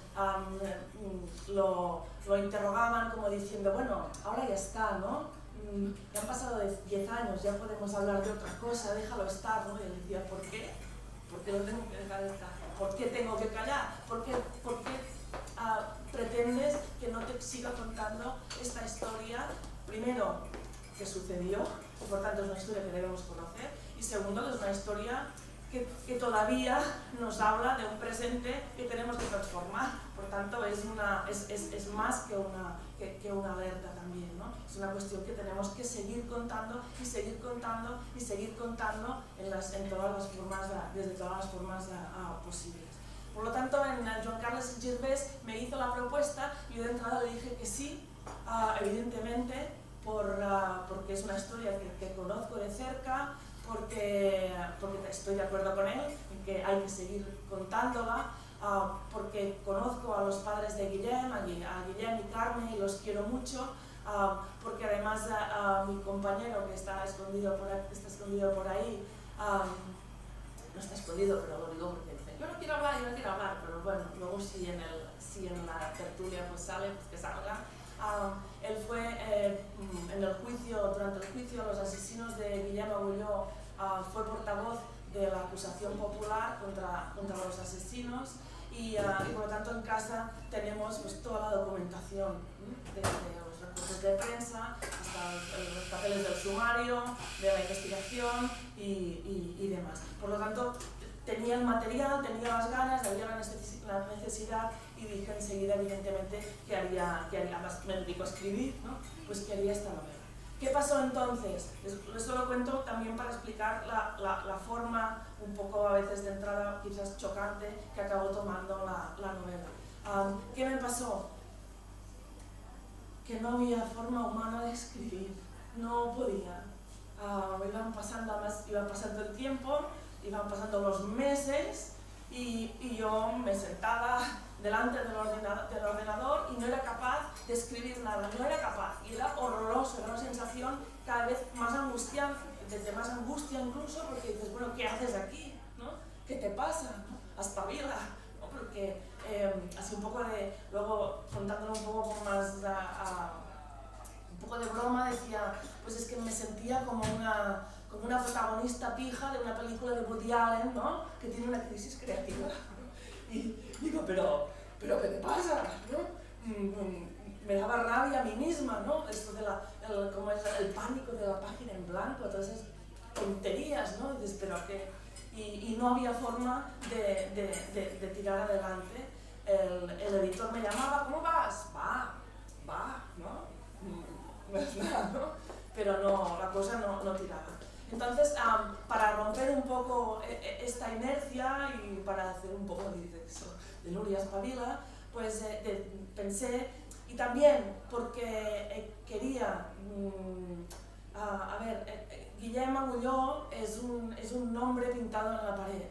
lo interrogaban como diciendo, bueno, ahora ya está, ¿no? Ya han pasado 10 años, ya podemos hablar de otra cosa, déjalo estar, ¿no? Y él decía, ¿por qué? ¿Por qué lo tengo que dejar estar? ¿Por qué tengo que callar? ¿Por qué pretendes que no te siga contando esta historia? Primero, que sucedió, y por tanto es una historia que debemos conocer, y segundo, que es una historia que todavía nos habla de un presente que tenemos que transformar. Por tanto, es más que una alerta también, ¿no? Es una cuestión que tenemos que seguir contando y seguir contando y seguir contando en todas las formas, desde todas las formas posibles. Por lo tanto, en Joan Carles Girvés me hizo la propuesta y yo de entrada le dije que sí, evidentemente, porque es una historia que conozco de cerca, porque estoy de acuerdo con él en que hay que seguir contándola, porque conozco a los padres de Guillem, a Guillem y Carme, y los quiero mucho, porque además mi compañero que está escondido por ahí, no está escondido, pero lo digo porque dice, yo no quiero hablar, pero bueno, luego si en la tertulia pues sale, pues que salga. Él fue durante el juicio, los asesinos de Guillem Agulló, fue portavoz de la acusación popular contra los asesinos, y por lo tanto en casa tenemos pues toda la documentación, desde los reportes de prensa hasta los papeles del sumario, de la investigación y demás. Por lo tanto, tenía el material, tenía las ganas, había la necesidad, y dije enseguida, evidentemente, que haría, además me dedico a escribir, ¿no? Pues que haría esta novela. ¿Qué pasó entonces? Esto lo cuento también para explicar la forma, un poco a veces de entrada quizás chocante, que acabó tomando la novela. ¿Qué me pasó? que no había forma humana de escribir, no podía. Iba pasando el tiempo, iban pasando los meses y yo me sentaba delante del ordenador y no era capaz de escribir nada, no era capaz. Y era horroroso, era una sensación cada vez más angustiante, desde más angustia incluso, porque dices, bueno, ¿qué haces aquí? ¿No? ¿Qué te pasa? ¿No? Espabila, ¿no? Porque así un poco de, luego contándolo un poco con más, un poco de broma, decía, pues es que me sentía como una protagonista pija de una película de Woody Allen, ¿no? Que tiene una crisis creativa. Y digo, pero ¿qué te pasa? ¿No? Me daba rabia a mí misma, ¿no? Esto de como es el pánico de la página en blanco, todas esas tonterías, ¿no? Y dices, pero ¿qué? Y no había forma de tirar adelante. El editor me llamaba, ¿cómo vas? Va, ¿no? No es nada, ¿no? Pero no, la cosa no tiraba. Entonces, para romper un poco esta inercia y para hacer un poco de Nuria Espabila, pues pensé, y también porque quería, Guillem Agulló es un nombre pintado en la pared,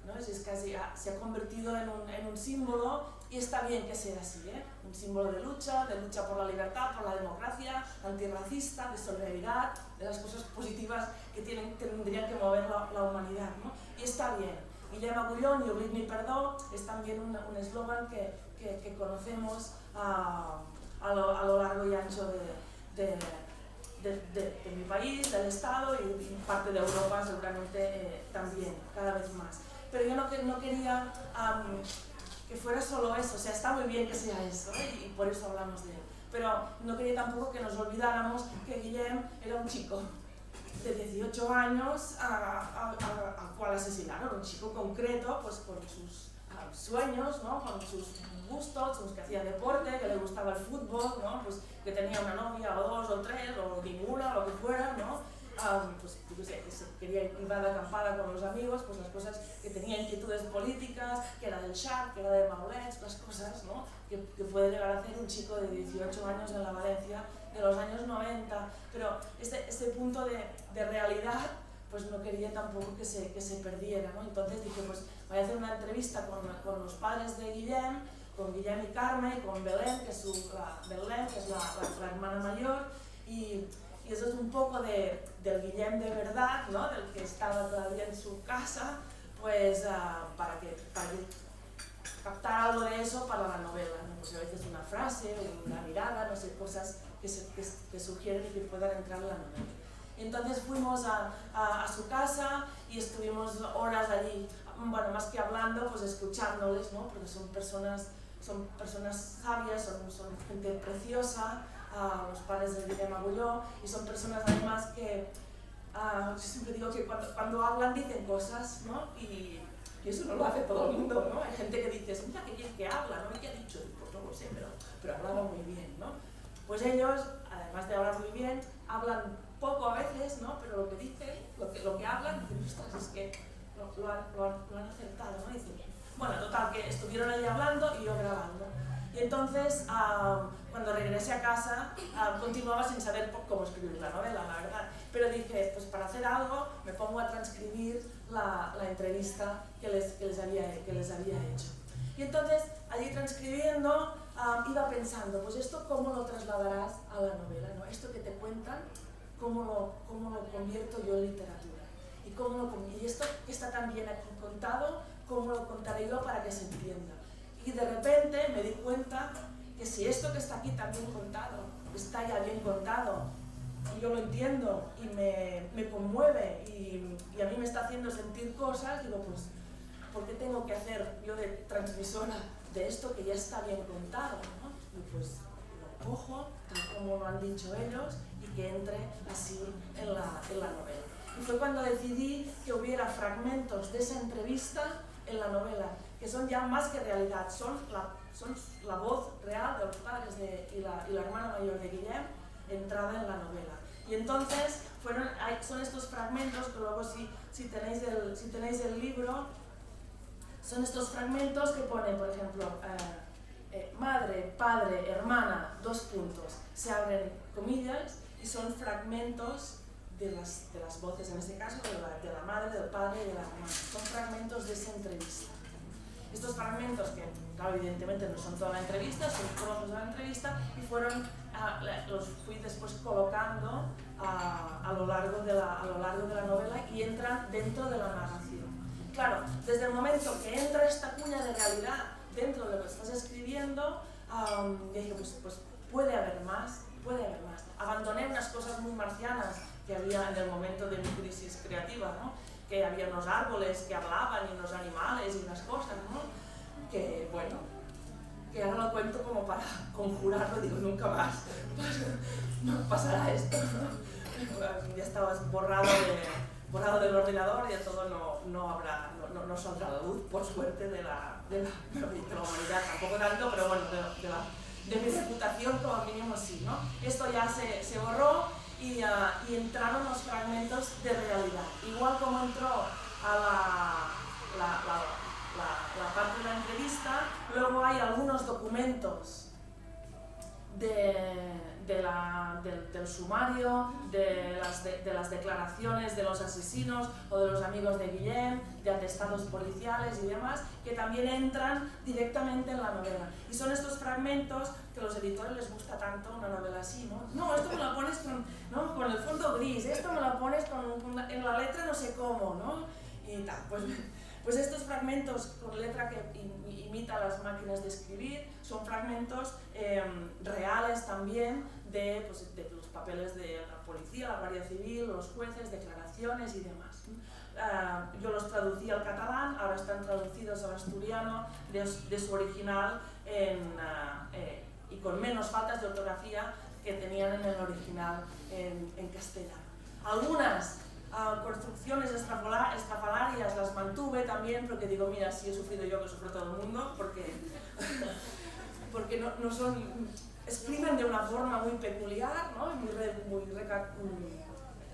¿no? Es casi, se ha convertido en un símbolo, y está bien que sea así, ¿eh? Un símbolo de lucha por la libertad, por la democracia, antirracista, de solidaridad, de las cosas positivas que tendrían que mover la humanidad, ¿no? Y está bien. Guillem Agulló, ni oblit ni perdó, es también un eslogan que conocemos a lo largo y ancho de mi país, del Estado y parte de Europa seguramente también, cada vez más. Pero yo no quería que fuera solo eso, o sea, está muy bien que sea eso, ¿eh? Y por eso hablamos de él. Pero no quería tampoco que nos olvidáramos que Guillem era un chico de 18 años al cual asesinaron, un chico concreto, pues con sus sueños, ¿no? Con sus gustos, con los que hacía deporte, que le gustaba el fútbol, ¿no? Pues que tenía una novia o dos o tres o ninguna, lo que fuera, ¿no? Pues yo sé, que se iba de acampada con los amigos, pues las cosas que tenía, inquietudes políticas, que era del Sharp, que era de Maulets, las cosas, ¿no? que puede llegar a hacer un chico de 18 años en la Valencia de los años 90, pero este punto de realidad pues no quería tampoco que se perdiera, ¿no? Entonces dije, pues voy a hacer una entrevista con los padres de Guillem, con Guillem y Carme, con Belén, que es la hermana mayor, y eso es un poco del Guillem de verdad, ¿no? Del que estaba todavía en su casa, pues para que captar algo de eso para la novela, ¿no? Pues a veces una frase, una mirada, no sé, cosas que sugieren y que puedan entrar en la novela. Entonces fuimos a su casa y estuvimos horas allí, bueno, más que hablando, pues escuchándoles, ¿no? Porque son personas sabias, son gente preciosa, los padres de Guillem Agulló, y son personas además que, yo siempre digo que cuando hablan dicen cosas, ¿no? Y eso no lo hace todo el mundo, ¿no? Hay gente que dice, mira qué bien que habla, ¿no? ¿Y qué ha dicho? Pues no lo sé, pero hablaba muy bien, ¿no? Pues ellos, además de hablar muy bien, hablan poco a veces, ¿no? Pero lo que dicen, lo que hablan, dicen, ostras, es que lo han acertado, ¿no? Dicen, bueno, total, que estuvieron allí hablando y yo grabando. Y entonces, cuando regresé a casa, continuaba sin saber cómo escribir la novela, la verdad. Pero dije, pues para hacer algo, me pongo a transcribir la entrevista que les había hecho. Y entonces, allí transcribiendo, iba pensando, pues esto cómo lo trasladarás a la novela, ¿no? Esto que te cuentan, cómo lo convierto yo en literatura. Y esto que está tan bien aquí contado, cómo lo contaré yo para que se entienda. Y de repente me di cuenta que si esto que está aquí tan bien contado, está ya bien contado, y yo lo entiendo y me conmueve y a mí me está haciendo sentir cosas, digo, pues, ¿por qué tengo que hacer yo de transmisora de esto que ya está bien contado, ¿no? Y pues lo cojo, tal como lo han dicho ellos, y que entre así en la novela. Y fue cuando decidí que hubiera fragmentos de esa entrevista en la novela, que son ya más que realidad, son la voz real de los padres y la hermana mayor de Guillem entrada en la novela. Y entonces son estos fragmentos que luego si tenéis el libro, son estos fragmentos que pone, por ejemplo, madre, madre, padre, hermana, dos puntos, se abren comillas y son fragmentos de las voces, en este caso de la madre, del padre y de la hermana. Son fragmentos de esa entrevista. Estos fragmentos, que claro, evidentemente no son toda la entrevista, son trozos de la entrevista, y los fui después colocando a lo largo de la novela y entran dentro de la narración. Claro, desde el momento que entra esta cuña de realidad dentro de lo que estás escribiendo, dije, pues puede haber más. Abandoné unas cosas muy marcianas que había en el momento de mi crisis creativa, ¿no? Que había unos árboles que hablaban y unos animales y unas cosas, ¿no? Que bueno, que ahora lo cuento como para conjurarlo, digo, nunca más no pasará esto, ¿no? Ya estabas borrado del ordenador y de todo no saldrá la luz, por suerte, de la humanidad, tampoco tanto, pero bueno, de mi reputación como mínimo sí, ¿no? Esto ya se borró. Y entraron los fragmentos de realidad. Igual como entró a la parte de la entrevista, luego hay algunos documentos del sumario, de las declaraciones de los asesinos o de los amigos de Guillem, de atestados policiales y demás, que también entran directamente en la novela. Y son estos fragmentos que a los editores les gusta tanto una novela así, ¿no? No, esto me lo pones con el fondo gris, esto me lo pones en la letra no sé cómo, ¿no? Y tal, pues estos fragmentos con letra que imita las máquinas de escribir son fragmentos reales también de los papeles de la policía, la Guardia Civil, los jueces, declaraciones y demás. Yo los traducí al catalán, ahora están traducidos al asturiano de su original y con menos faltas de ortografía que tenían en el original en castellano. Algunas construcciones estrafalarias las mantuve también porque digo, mira, si he sufrido yo que sufre todo el mundo, porque no son, escriben de una forma muy peculiar, ¿no? Muy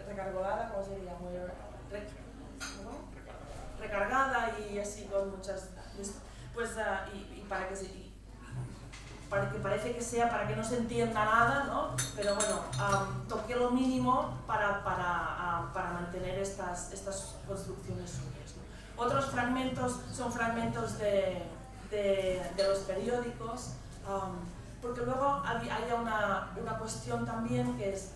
recargolada, ¿cómo sería? Muy recargada y así con muchas, pues y para que parece que sea, para que no se entienda nada, ¿no? Pero bueno, toqué lo mínimo para mantener estas construcciones suyas, ¿no? Otros fragmentos son fragmentos de los periódicos, porque luego hay una cuestión también que es...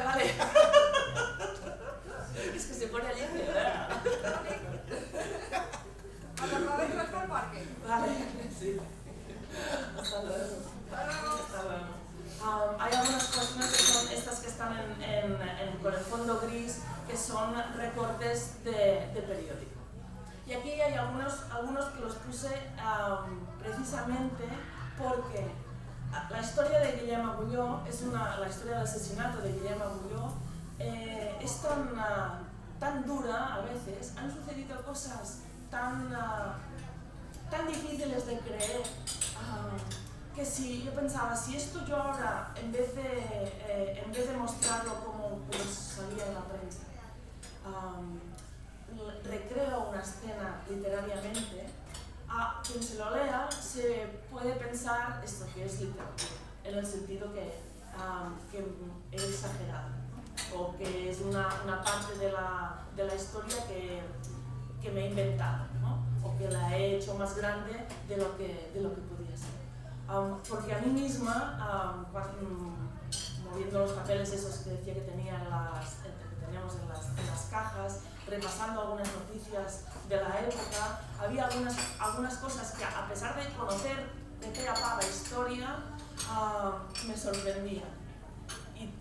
Vale. Es que se pone alegre, ¿verdad? ¿Hasta el parque? Vale, sí. Hasta luego. Hay algunas cuestiones que son estas que están con el fondo gris, que son recortes de periódico. Y aquí hay algunos que los puse precisamente porque la historia de Guillem Agulló la historia del asesinato de Guillem Agulló es tan dura a veces, han sucedido cosas tan difíciles de creer, que si yo pensaba, si esto yo ahora, en vez de mostrarlo como pues salía en la prensa, recreo una escena literariamente, a quien se lo lea se puede pensar esto que es literatura, en el sentido que he exagerado, ¿no? O que es una parte de la historia que me he inventado, ¿no? O que la he hecho más grande de lo que podía ser. Porque a mí misma, moviendo los papeles esos que decía que teníamos en las cajas, repasando algunas noticias de la época, había algunas cosas que, a pesar de conocer de pe a pa la historia, me sorprendían.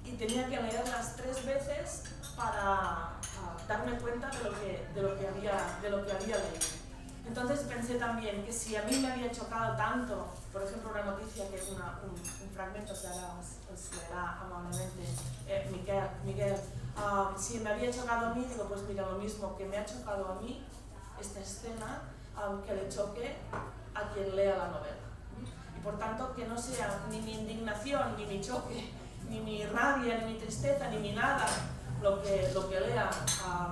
Y tenía que leerlas 3 veces para darme cuenta de lo que había leído. Entonces pensé también que si a mí me había chocado tanto, por ejemplo, una noticia que es un fragmento que ahora os leerá amablemente Miguel, si me había chocado a mí, digo, pues mira, lo mismo que me ha chocado a mí esta escena, que le choque a quien lea la novela. Y por tanto, que no sea ni mi indignación, ni mi choque, ni mi rabia, ni mi tristeza, ni mi nada, lo que lea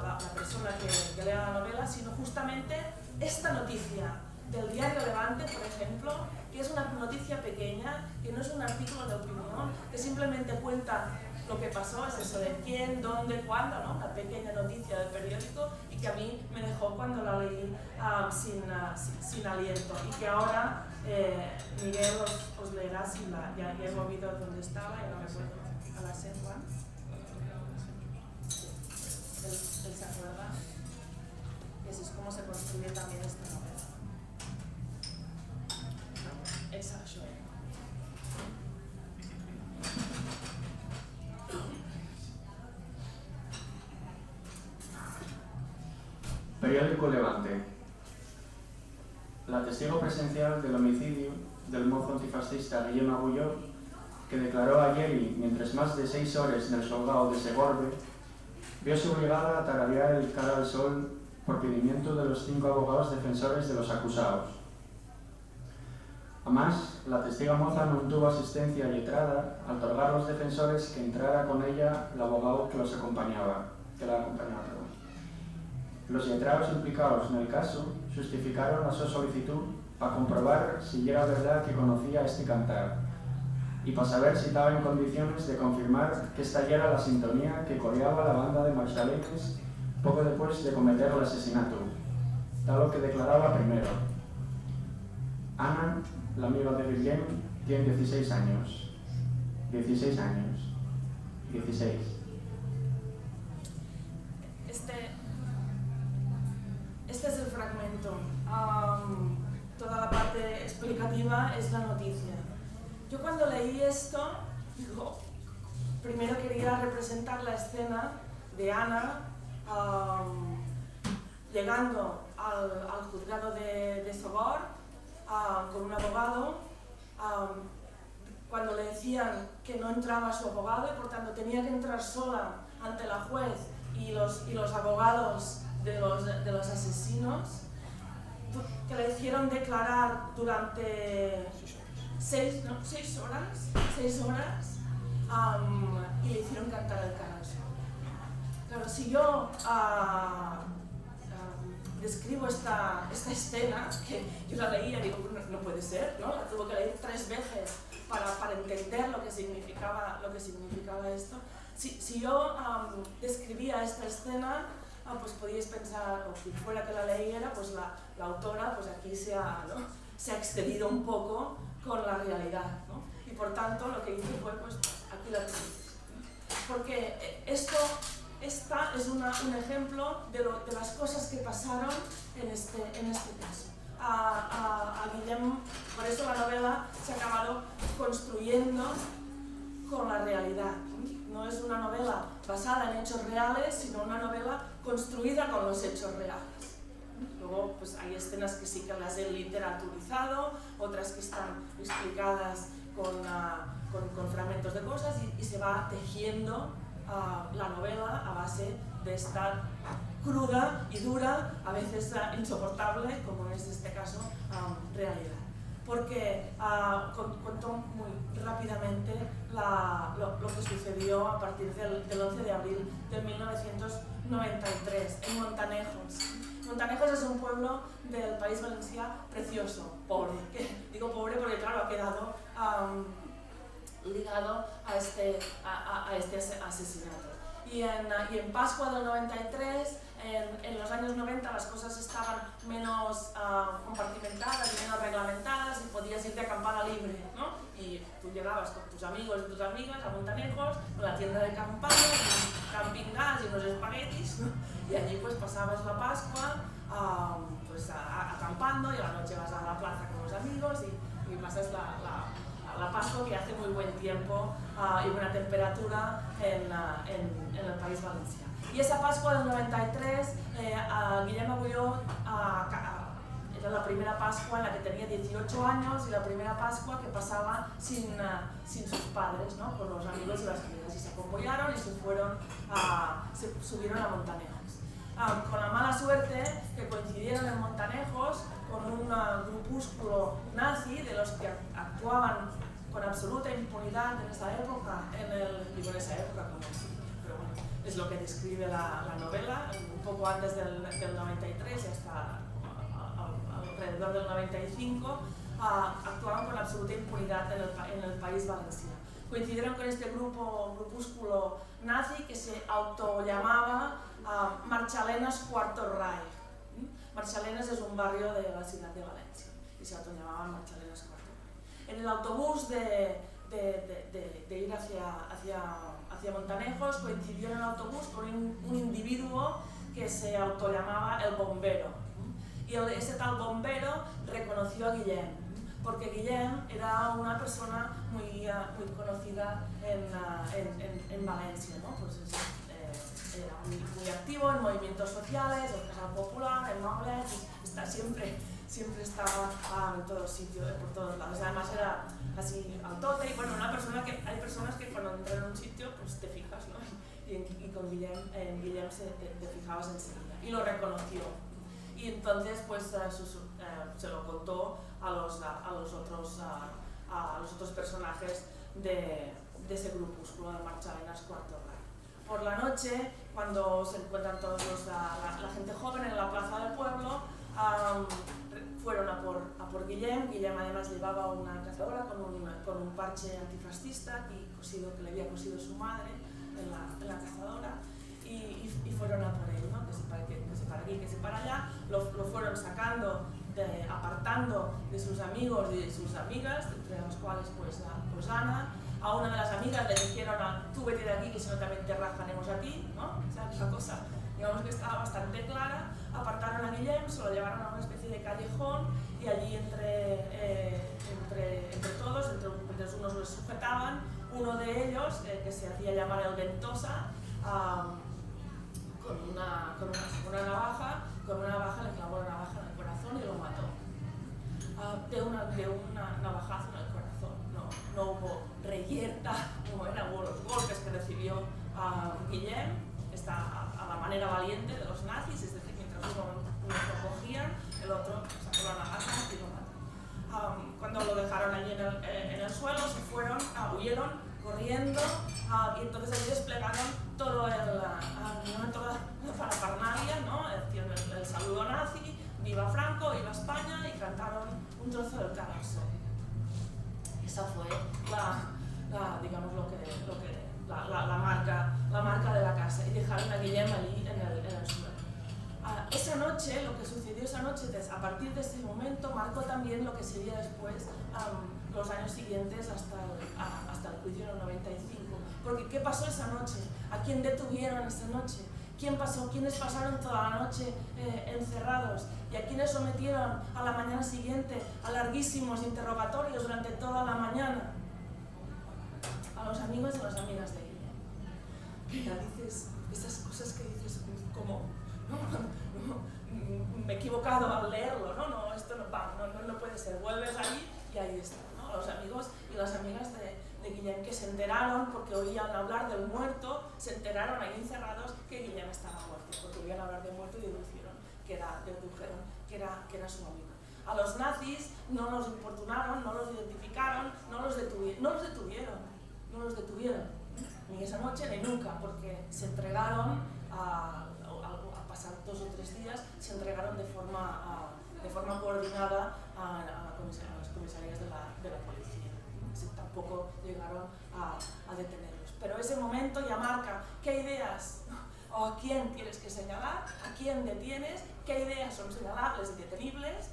la persona que lea la novela, sino justamente esta noticia del diario Levante, por ejemplo, que es una noticia pequeña, que no es un artículo de opinión, que simplemente cuenta lo que pasó, es eso de quién, dónde, cuándo, ¿no? Una pequeña noticia del periódico y que a mí me dejó cuando la leí sin aliento y que ahora Miguel os leerá ya he movido donde estaba y no me acuerdo a la selva. Él se acuerda. Y así es como se construye también esta novela. Exacto. Periódico Levante. La testigo presencial del homicidio del mozo antifascista Guillem Agulló, que declaró ayer y mientras más de 6 horas en el xulgado de Segorbe, viose obligada a tararear el Cara al Sol por pedimiento de los 5 abogados defensores de los acusados. Además, la testiga moza no tuvo asistencia letrada al otorgar a los defensores que entrara con ella el abogado que la acompañaba. Los letrados implicados en el caso justificaron la su solicitud para comprobar si era verdad que conocía este cantar y para saber si estaba en condiciones de confirmar que esta ya era la sintonía que coreaba la banda de marchalenes poco después de cometer el asesinato, tal lo que declaraba primero. Ana, la amiga de Guillem, tiene 16 años. 16 años. 16. Este es el fragmento. Toda la parte explicativa es la noticia. Yo cuando leí esto, digo, primero quería representar la escena de Ana llegando al juzgado de Sogor con un abogado, cuando le decían que no entraba su abogado y por tanto tenía que entrar sola ante la juez y los abogados de los asesinos, que le hicieron declarar durante 6 horas y le hicieron cantar el Cara al Sol. Claro, si yo describo esta escena, que yo la leía y digo, no puede ser, ¿no? La tuve que leer 3 veces para entender lo que significaba esto. Si yo describía esta escena, pues podíais pensar, o si fuera que la leyera, pues la autora pues aquí se ha excedido un poco con la realidad, ¿no? Y por tanto lo que hice fue, pues aquí la tenéis. Porque esta es un ejemplo de las cosas que pasaron en este caso. A Guillem, por eso la novela se ha acabado construyendo con la realidad. No es una novela basada en hechos reales, sino una novela construida con los hechos reales. Luego pues hay escenas que sí que las he literaturizado, otras que están explicadas con fragmentos de cosas y se va tejiendo la novela a base de esta cruda y dura, a veces insoportable, como es este caso, realidad. Porque cuento muy rápidamente lo que sucedió a partir del 11 de abril de 1993 en Montanejos. Montanejos es un pueblo del País Valencià precioso, pobre. Digo pobre porque claro, ha quedado ligado a este asesinato. Y en Pascua del 93, en los años 90 las cosas estaban menos compartimentadas y menos reglamentadas y podías irte a acampada libre, ¿no? Y tú llegabas con tus amigos y tus amigas a Montanejos, con la tienda de campaña, un camping gas y unos espaguetis, ¿no? Y allí pues pasabas la Pascua pues acampando y a la noche vas a la plaza con los amigos y pasas la Pascua, que hace muy buen tiempo y buena temperatura en el País Valencià. Y esa Pascua del 93, Guillem Agulló era la primera Pascua en la que tenía 18 años y la primera Pascua que pasaba sin sus padres, ¿no? Con los amigos y las amigas. Y se acompañaron y se subieron a Montanejos. Con la mala suerte que coincidieron en Montanejos con un grupúsculo nazi de los que actuaban con absoluta impunidad en esa época, pero bueno, es lo que describe la novela, un poco antes del 93 y hasta alrededor del 95, actuaban con absoluta impunidad en el país valenciano. Coincidieron con este grupúsculo nazi que se autollamaba Marchalenas Cuarto Reich. Marchalenas es un barrio de la ciudad de Valencia y se autollamaban Marchalenas Cuarto Reich. En el autobús de ir hacia Montanejos coincidió en el autobús con un individuo que se autollamaba el bombero. Y ese tal bombero reconoció a Guillem, porque Guillem era una persona muy conocida en Valencia, ¿no? Pues era muy activo en movimientos sociales, en Casal Popular, en Nobles, siempre estaba en todos sitios, por todos lados. Además era así altote y bueno, hay personas que cuando entran en un sitio pues te fijas, ¿no? Y con Guillem te fijabas enseguida y lo reconoció. Y entonces pues se lo contó a los otros personajes de ese grupúsculo de Marchalenas Cuarto Reich. Por la noche, cuando se encuentran todos la gente joven en la plaza del pueblo, fueron a por Guillem. Guillem además llevaba una cazadora con un parche antifascista que le había cosido su madre en la cazadora y fueron a por él, ¿no? Que se para aquí, que se para allá. Lo fueron sacando, apartando de sus amigos y de sus amigas, entre las cuales pues Ana. A una de las amigas le dijeron tú vete de aquí que si no también te rajaremos a ti, ¿no? O sea, esa cosa digamos que estaba bastante clara. Apartaron a Guillem, se lo llevaron a una especie de callejón y allí entre todos, entre unos los sujetaban. Uno de ellos, que se hacía llamar el Ventosa, con una navaja le clavó la navaja en el corazón y lo mató. De una navajazo en el corazón. No hubo reyerta, hubo los golpes que recibió Guillem, a la manera valiente de los nazis, es decir, mientras uno lo cogían, el otro sacó la navaja y lo mató. Cuando lo dejaron allí en el suelo, se fueron, huyeron corriendo y entonces allí desplegaron toda la parafernalia, ¿no? El saludo nazi, viva Franco, viva España, y cantaron un trozo del Carrasco. Esa fue la marca de la casa, y dejaron a Guillem allí en el suelo. Esa noche, lo que sucedió esa noche, a partir de ese momento, marcó también lo que sería después los años siguientes hasta el juicio en el 95. Porque ¿qué pasó esa noche? ¿A quién detuvieron esa noche? ¿Quiénes pasaron toda la noche encerrados? ¿Y a quiénes sometieron a la mañana siguiente a larguísimos interrogatorios durante toda la mañana? A los amigos y las amigas de ella. Mira, dices esas cosas que dices como, me he equivocado al leerlo, no, esto no puede ser. Vuelves allí y ahí está, ¿no? Los amigos y las amigas de Guillem, que se enteraron porque oían hablar del muerto, se enteraron ahí encerrados que Guillem estaba muerto, porque oían hablar del muerto y dedujeron que era su amigo. A los nazis no los importunaron, no los identificaron, no los detuvieron, ni esa noche ni nunca, porque se entregaron a pasar 2 o 3 días, se entregaron de forma coordinada a las comisarías de la policía. Tampoco llegaron a detenerlos. Pero ese momento ya marca qué ideas o a quién tienes que señalar, a quién detienes, qué ideas son señalables y detenibles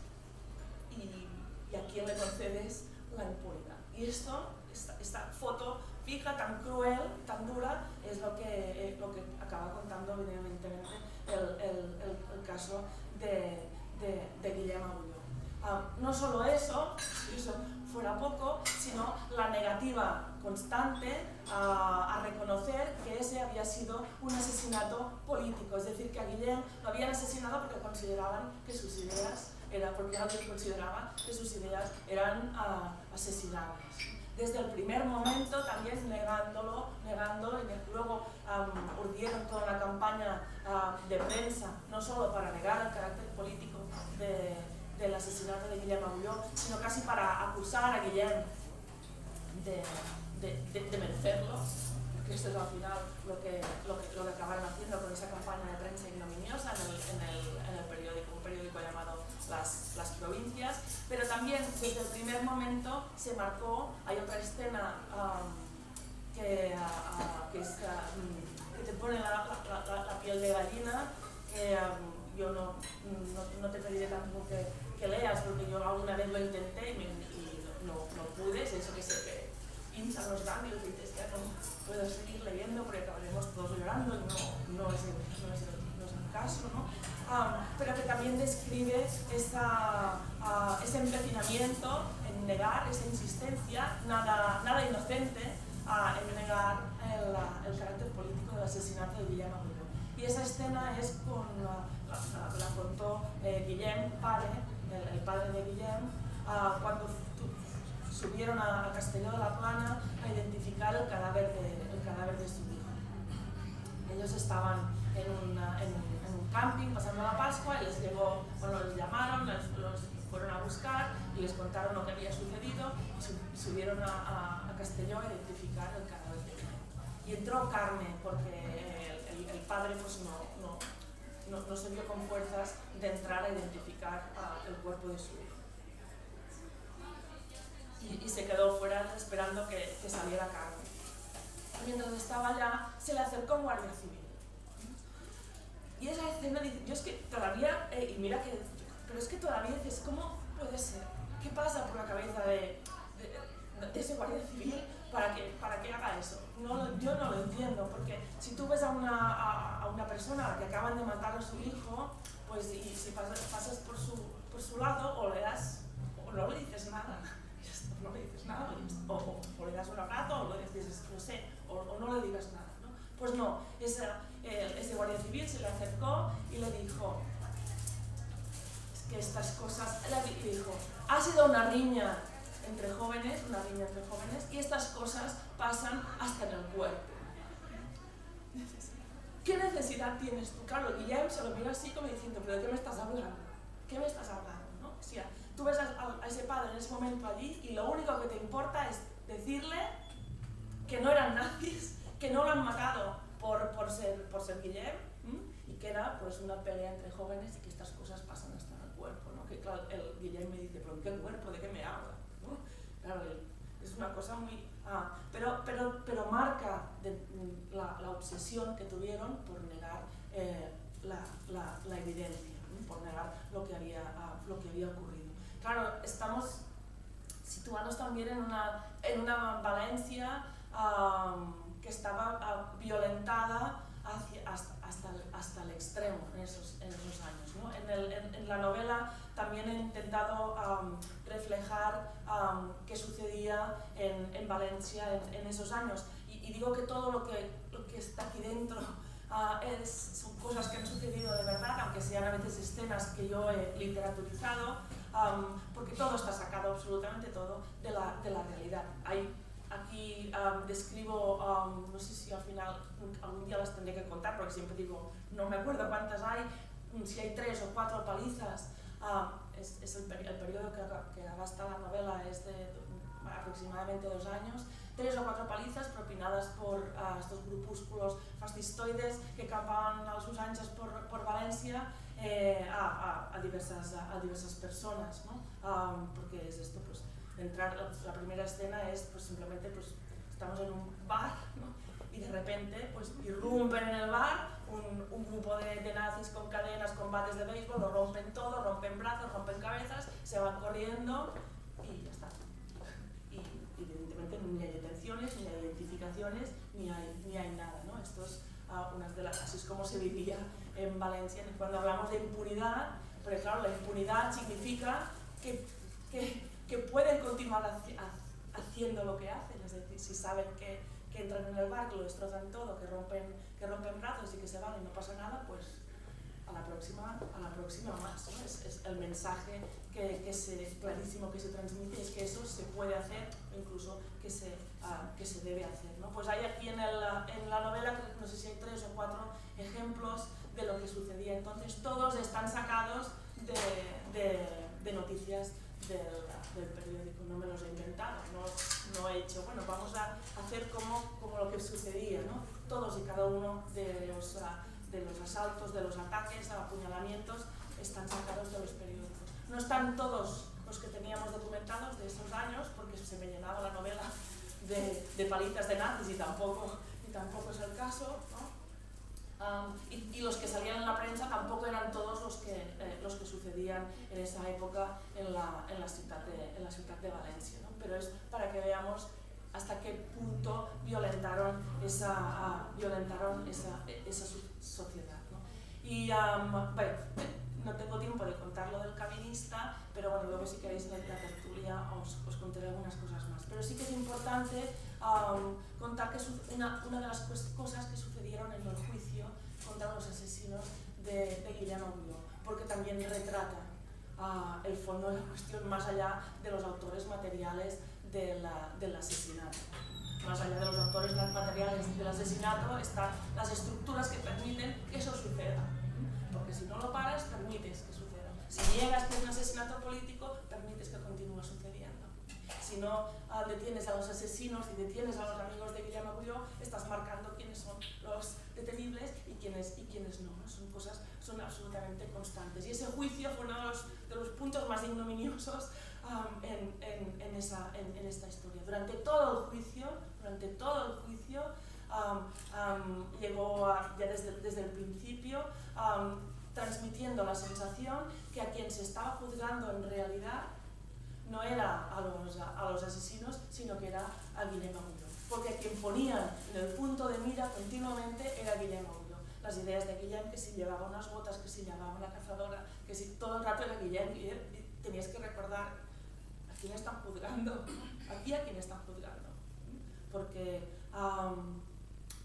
y a quién le concedes la impunidad. Y esta foto fija, tan cruel, tan dura, es lo que acaba contando evidentemente el caso de Guillem Agulló. No solo eso, si eso fuera poco, sino la negativa constante a reconocer que ese había sido un asesinato político, es decir, que a Guillem lo habían asesinado porque consideraban que sus ideas eran asesinables. Desde el primer momento también negándolo, y luego urdieron toda una campaña de prensa, no solo para negar el carácter político del asesinato de Guillem Agulló, sino casi para acusar a Guillem de merecerlo, que esto es al final lo que acabaron haciendo con esa campaña de prensa ignominiosa en el periódico, un periódico llamado Las Provincias, pero también desde el primer momento se marcó, hay otra escena que te pone la piel de gallina, que yo no te pediré tampoco que leas, porque yo alguna vez lo intenté y no pude, es eso que se hinchan los labios y dices, ya no puedo seguir leyendo porque acabaremos todos llorando y no es el caso, ¿no? Pero que también describe ese empecinamiento en negar, esa insistencia, nada inocente, en negar el carácter político del asesinato de Guillem Agulló. Y esa escena es la contó Guillem, el padre de Guillem, cuando subieron a Castelló de la Plana a identificar el cadáver de su hijo. Ellos estaban en un camping pasando la Pascua y les llamaron, los fueron a buscar y les contaron lo que había sucedido y subieron a Castelló a identificar el cadáver de Guillem. Y entró Carme porque el padre pues no se vio con fuerzas de entrar a identificar el cuerpo de su hijo. Y se quedó fuera esperando que saliera Carme. Mientras estaba allá, se le acercó un guardia civil. Y esa escena, yo es que todavía, y mira que, pero es que todavía dices, ¿cómo puede ser? ¿Qué pasa por la cabeza de ese guardia civil para que haga eso? Yo no lo entiendo, porque si tú ves a una persona a la que acaban de matar a su hijo, pues y si pasas por su lado, o no le dices nada. No le dices nada, o le das un abrazo, o le dices, no sé, o no le digas nada, ¿no? Pues no, ese guardia civil se le acercó y le dijo, es que estas cosas, le dijo, ha sido una riña entre jóvenes, y estas cosas pasan hasta en el cuerpo. ¿Qué necesidad tienes tú? Claro, Guillem se lo mira así como diciendo, ¿pero de qué me estás hablando? ¿Qué me estás hablando? ¿No? O sea, tú ves a ese padre en ese momento allí y lo único que te importa es decirle que no eran nazis, que no lo han matado por ser Guillem, y que era pues una pelea entre jóvenes y que estas cosas pasan hasta en el cuerpo, ¿no? Que claro, el Guillem me dice, ¿pero qué cuerpo? ¿De qué me habla? ¿No? Claro, es una cosa muy... pero marca la obsesión que tuvieron por negar la evidencia, ¿no? Por negar lo que había ocurrido. Claro, estamos situándonos también en una Valencia que estaba violentada hasta el extremo en esos años, ¿no? En la novela también he intentado reflejar qué sucedía en Valencia en esos años y digo que todo lo que está aquí dentro son cosas que han sucedido de verdad, aunque sean a veces escenas que yo he literaturizado, porque todo está sacado, absolutamente todo, de la realidad. Aquí describo, no sé si al final algún día las tendré que contar, porque siempre digo, no me acuerdo cuántas hay, si hay 3 o 4 palizas. Es el periodo que abasta la novela, es de aproximadamente 2 años, 3 o 4 palizas propinadas por estos grupúsculos fascistoides que campaban a sus anchas por Valencia a diversas personas, ¿no? Porque es esto, pues, la primera escena es pues, simplemente pues, estamos en un bar, ¿no? Y de repente pues, irrumpen en el bar un grupo de nazis con cadenas, con bates de béisbol, lo rompen todo, rompen brazos, rompen cabezas, se van corriendo y ya está. Y evidentemente ni hay detenciones, ni hay identificaciones, ni hay nada, ¿no? Esto es así es como se vivía en Valencia. Cuando hablamos de impunidad, porque claro, la impunidad significa que pueden continuar haciendo lo que hacen, es decir, si saben que entran en el bar, que lo destrozan todo, que rompen brazos y que se van y no pasa nada, pues a la próxima más, ¿no? Es el mensaje clarísimo que se transmite, es que eso se puede hacer, incluso que se debe hacer, ¿no? Pues hay aquí en la novela, no sé si hay 3 o 4 ejemplos de lo que sucedía entonces, todos están sacados de noticias del periódico, no me los he inventado, no he hecho, bueno, vamos a hacer como lo que sucedía, ¿no? Todos y cada uno de los asaltos, de los ataques, apuñalamientos, están sacados de los periódicos. No están todos los que teníamos documentados de esos años, porque se me llenaba la novela de palizas de nazis y tampoco es el caso, ¿no? Y los que salían en la prensa tampoco eran todos los que sucedían en esa época en la ciudad de Valencia, ¿no? Pero es para que veamos hasta qué punto violentaron esa sociedad, ¿no? Y bueno, no tengo tiempo de contar lo del caminista, pero bueno, luego si queréis en la tertulia os contaré algunas cosas más. Pero sí que es importante contar que una de las cosas que sucedieron en el juicio contra los asesinos de Guillem Agulló, porque también retrata el fondo de la cuestión más allá de los autores materiales del asesinato. Más allá de los autores materiales del asesinato están las estructuras que permiten que eso suceda. Porque si no lo paras, permites que suceda. Si niegas que es un asesinato político, permites que continúe sucediendo. Si no detienes a los asesinos y detienes a los amigos de Guillem Agulló, estás marcando quiénes son los detenibles y quiénes no. Son absolutamente constantes. Y ese juicio fue uno de los puntos más ignominiosos en esta historia. Durante todo el juicio llegó ya desde el principio transmitiendo la sensación que a quien se estaba juzgando en realidad no era a los asesinos, sino que era a Guillem Agulló. Porque a quien ponían en el punto de mira continuamente era Guillem Agulló. Las ideas de Guillem, que si llevaba unas botas, que si llevaba una cazadora, que si todo el rato era Guillem, y tenías que recordar a quién están juzgando, aquí a quién están juzgando. Porque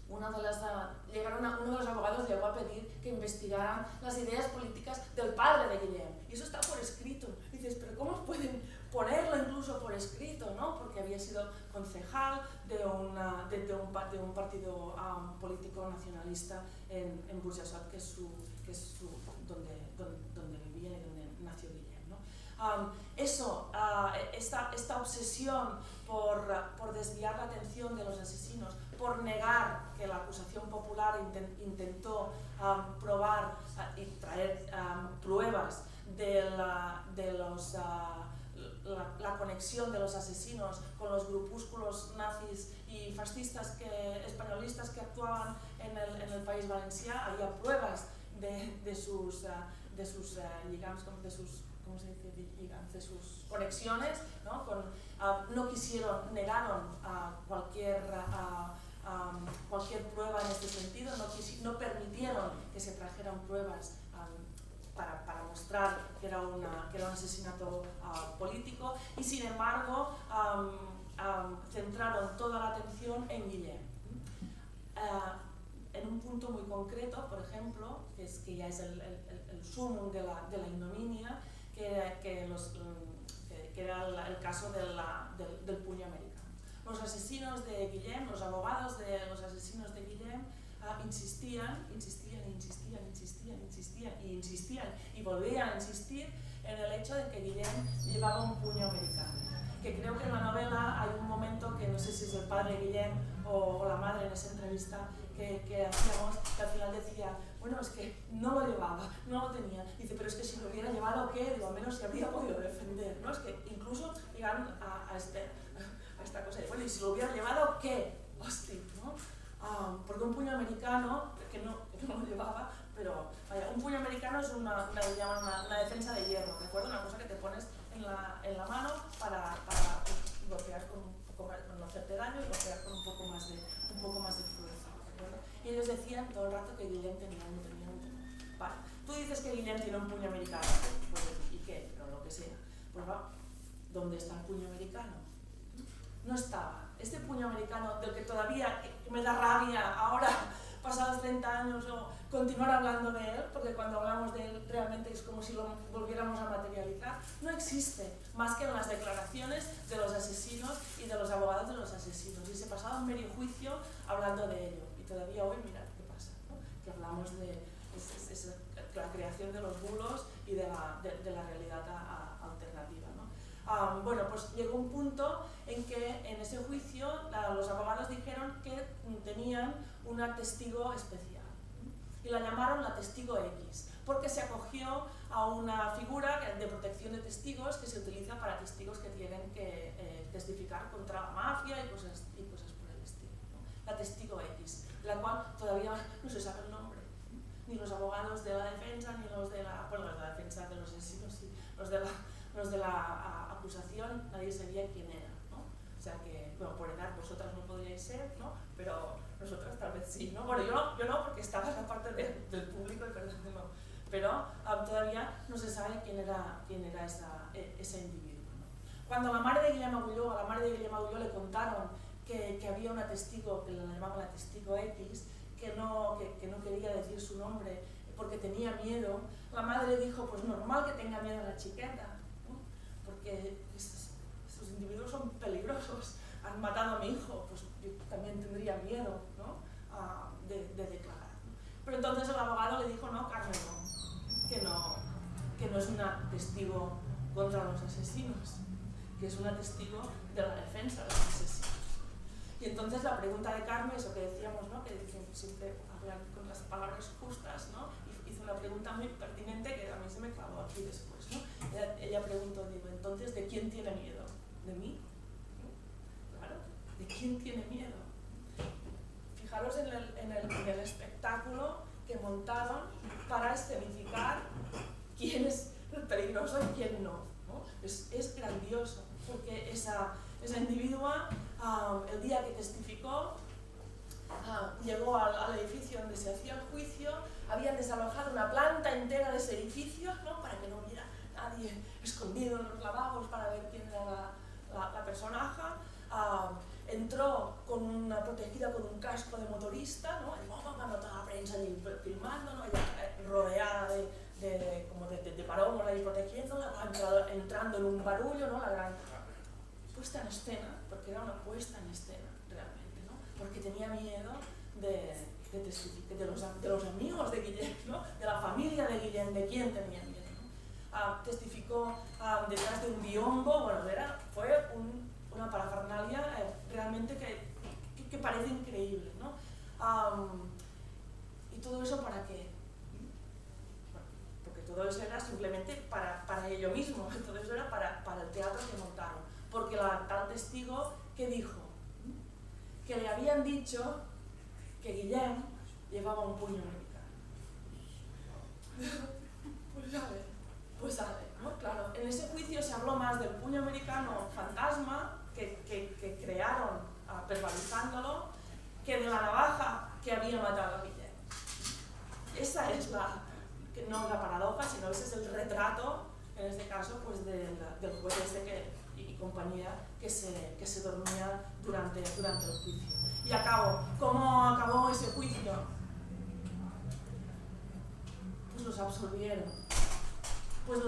uno de los abogados llegó a pedir que investigaran las ideas políticas del padre de Guillem. Y eso está por escrito. Y dices, pero ¿cómo pueden ponerlo incluso por escrito, ¿no? Porque había sido concejal de un partido político nacionalista en Burjassot, que es donde vivía y donde nació Guillem, ¿no? Esta obsesión por desviar la atención de los asesinos, por negar que la acusación popular intentó probar y traer pruebas de la conexión de los asesinos con los grupúsculos nazis y fascistas españolistas que actuaban en el País Valencià. Había pruebas de sus lligams, ¿cómo se dice? De sus conexiones, ¿no? Negaron cualquier prueba en este sentido, no permitieron que se trajeran pruebas para mostrar que era un asesinato político, y sin embargo centraron toda la atención en Guillem. En un punto muy concreto, por ejemplo, que ya es el sumum de la ignominia, que era el caso del puño americano. Los asesinos de Guillem, los abogados de los asesinos de Guillem, insistían y volvían a insistir en el hecho de que Guillem llevaba un puño americano. Que creo que en la novela hay un momento que no sé si es el padre Guillem o la madre en esa entrevista que hacíamos, que al final decía, bueno, es que no lo llevaba, no lo tenía. Dice, pero es que si lo hubiera llevado, ¿qué? Digo, al menos se habría podido defender, ¿no? Es que incluso llegaron a esta cosa de, bueno, y si lo hubiera llevado, ¿qué? Hostia, ¿no? Porque un puño americano, que no lo llevaba, pero vaya, un puño americano es una defensa de hierro, ¿de acuerdo? Una cosa que te pones en la mano para bloquear con no hacerte daño y bloquear con un poco más de fuerza, ¿de acuerdo? Y ellos decían todo el rato que Guillem tenía un. Vale, tú dices que Guillem tiene un puño americano, pues, ¿y qué? Pero lo que sea. Pues va, ¿dónde está el puño americano? No estaba. Este puño americano, del que todavía me da rabia ahora, pasados 30 años, o continuar hablando de él, porque cuando hablamos de él realmente es como si lo volviéramos a materializar, no existe más que en las declaraciones de los asesinos y de los abogados de los asesinos. Y se pasaba un medio juicio hablando de ello. Y todavía hoy, mirad qué pasa, ¿no? Que hablamos de la creación de los bulos y de la realidad alternativa, ¿no? Bueno, pues llegó un punto en que en ese juicio los abogados dijeron que tenían una testigo especial y la llamaron la testigo X, porque se acogió a una figura de protección de testigos que se utiliza para testigos que tienen que testificar contra la mafia y cosas por el estilo, ¿no? La testigo X, la cual todavía no se sabe el nombre, ni los abogados de la defensa, ni los de la, bueno, los de la defensa de los asesinos, sí, los de la acusación, nadie sabía quién era, ¿no? O sea que, bueno, por edad vosotras no podríais ser, ¿no? Pero nosotras tal vez sí, ¿no? Bueno, yo no, porque estaba en la parte del público y perdón, no. Pero todavía no se sabe quién era ese individuo, ¿no? Cuando a la madre de Guillem Agulló le contaron que había una testigo, que la llamaban la testigo X, que no quería decir su nombre porque tenía miedo, la madre dijo, pues normal que tenga miedo la chiqueta, ¿no? Porque estos individuos son peligrosos, han matado a mi hijo, pues yo también tendría miedo, ¿no? de declarar. Pero entonces el abogado le dijo, no, Carmen, que no es una testigo contra los asesinos, que es una testigo de la defensa de los asesinos. Y entonces la pregunta de Carmen, eso que decíamos, ¿no? Que siempre hablan con las palabras justas, ¿no? Hizo una pregunta muy pertinente que a mí se me clavó aquí después, ¿no? Ella preguntó, digo, entonces, ¿de quién tiene miedo? ¿De mí? ¿No? Claro, ¿de quién tiene miedo? Fijaros en el espectáculo que montaron para escenificar quién es el peligroso y quién no, ¿no? Es grandioso, porque esa individua, el día que testificó, llegó al edificio donde se hacía el juicio, habían desalojado una planta entera de ese edificio, ¿no? Para que no hubiera nadie escondido en los lavabos para ver quién era la personaje. Entró protegida con un casco de motorista, ¿no? Y toda la prensa allí filmando, ¿no? Ella rodeada de parómola y protegiéndola, entrando en un barullo, ¿no? La gran puesta en escena, porque era una puesta en escena realmente, ¿no? Porque tenía miedo de los amigos de Guillem, ¿no? De la familia de Guillem, de quién tenía miedo, ¿no? Testificó detrás de un biombo, bueno, fue una parafernalia realmente que parece increíble, ¿no? ¿Y todo eso para qué? Bueno, porque todo eso era simplemente para ello mismo, todo eso era para el teatro que montaron, porque la tal testigo que dijo que le habían dicho que Guillem llevaba un puño americano. Pues a ver, ¿no? Claro, en ese juicio se habló más del puño americano fantasma que crearon verbalizándolo, que de la navaja que había matado a Guillem. Esa es no la paradoja, sino ese es el retrato, en este caso, pues del juez y compañía que se dormía durante el juicio. Y ¿cómo acabó ese juicio? Pues los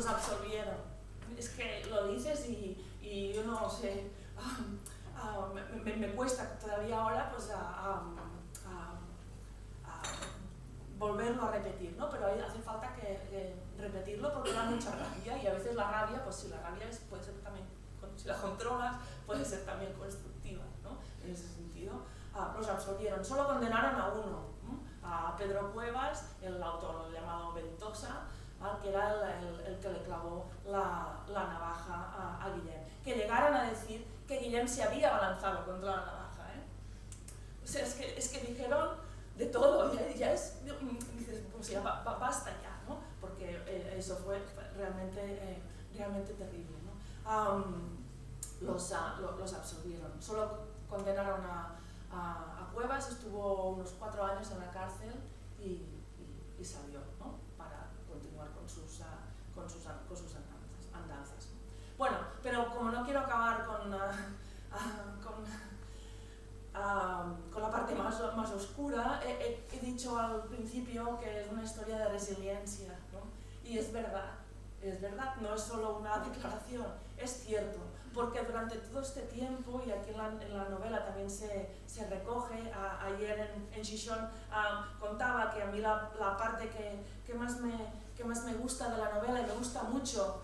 absolvieron. Es que lo dices y yo no sé, me cuesta todavía ahora pues volverlo a repetir, ¿no? Pero hace falta que repetirlo porque da mucha rabia y a veces la rabia, pues si la rabia puede ser también, si la controlas, puede ser también constructiva, ¿no? En ese sentido, los absolvieron. Solo condenaron a uno, a Pedro Cuevas, el autor llamado Ventosa, que era el que le clavó la navaja a Guillem. Que llegaron a decir que Guillem se había abalanzado contra la navaja, ¿eh? O sea, es que dijeron de todo, dices, pues ya basta ya, ¿no? Porque eso fue realmente terrible, ¿no? Los absolvieron. Solo condenaron a Cuevas, estuvo unos 4 años en la cárcel y salió, ¿no? Para continuar con sus andanzas. Bueno, pero como no quiero acabar con la parte más oscura, he dicho al principio que es una historia de resiliencia, ¿no? Y es verdad, no es solo una declaración, es cierto, porque durante todo este tiempo, y aquí en la novela también se recoge, ayer en Xixón contaba que a mí la parte que más me gusta de la novela, y me gusta mucho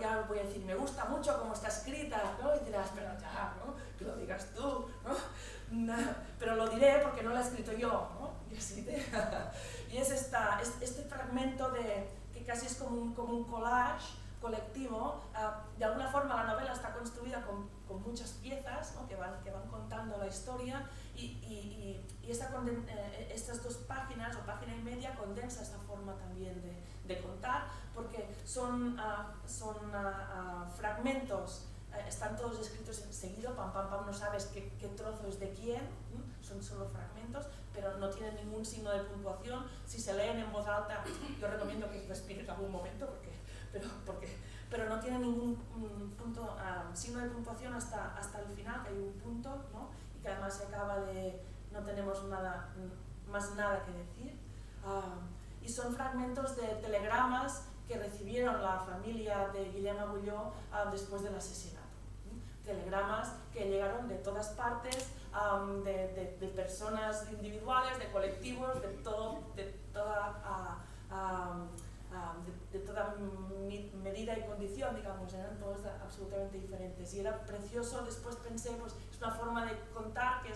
ya voy a decir, me gusta mucho cómo está escrita, ¿no? Y dirás, pero ya, ¿no? Que lo digas tú, ¿no? Pero lo diré porque no lo he escrito yo, ¿no? Y así y es este fragmento que casi es como un collage colectivo. De alguna forma la novela está construida con muchas piezas, ¿no? que van contando la historia y estas 2 páginas o página y media condensa esta forma también de contar, porque son fragmentos, están todos escritos seguido, pam pam pam, no sabes qué trozo es de quién, son solo fragmentos, pero no tienen ningún signo de puntuación. Si se leen en voz alta, yo recomiendo que respiren en algún momento, pero no tiene ningún signo de puntuación hasta el final, que hay un punto, ¿no? Y que además se acaba de... no tenemos más nada que decir. Y son fragmentos de telegramas que recibieron la familia de Guillem Agulló después del asesinato. Telegramas que llegaron de todas partes, de personas individuales, de colectivos, de toda medida y condición, digamos, eran todos absolutamente diferentes. Y era precioso, después pensé, pues es una forma de contar que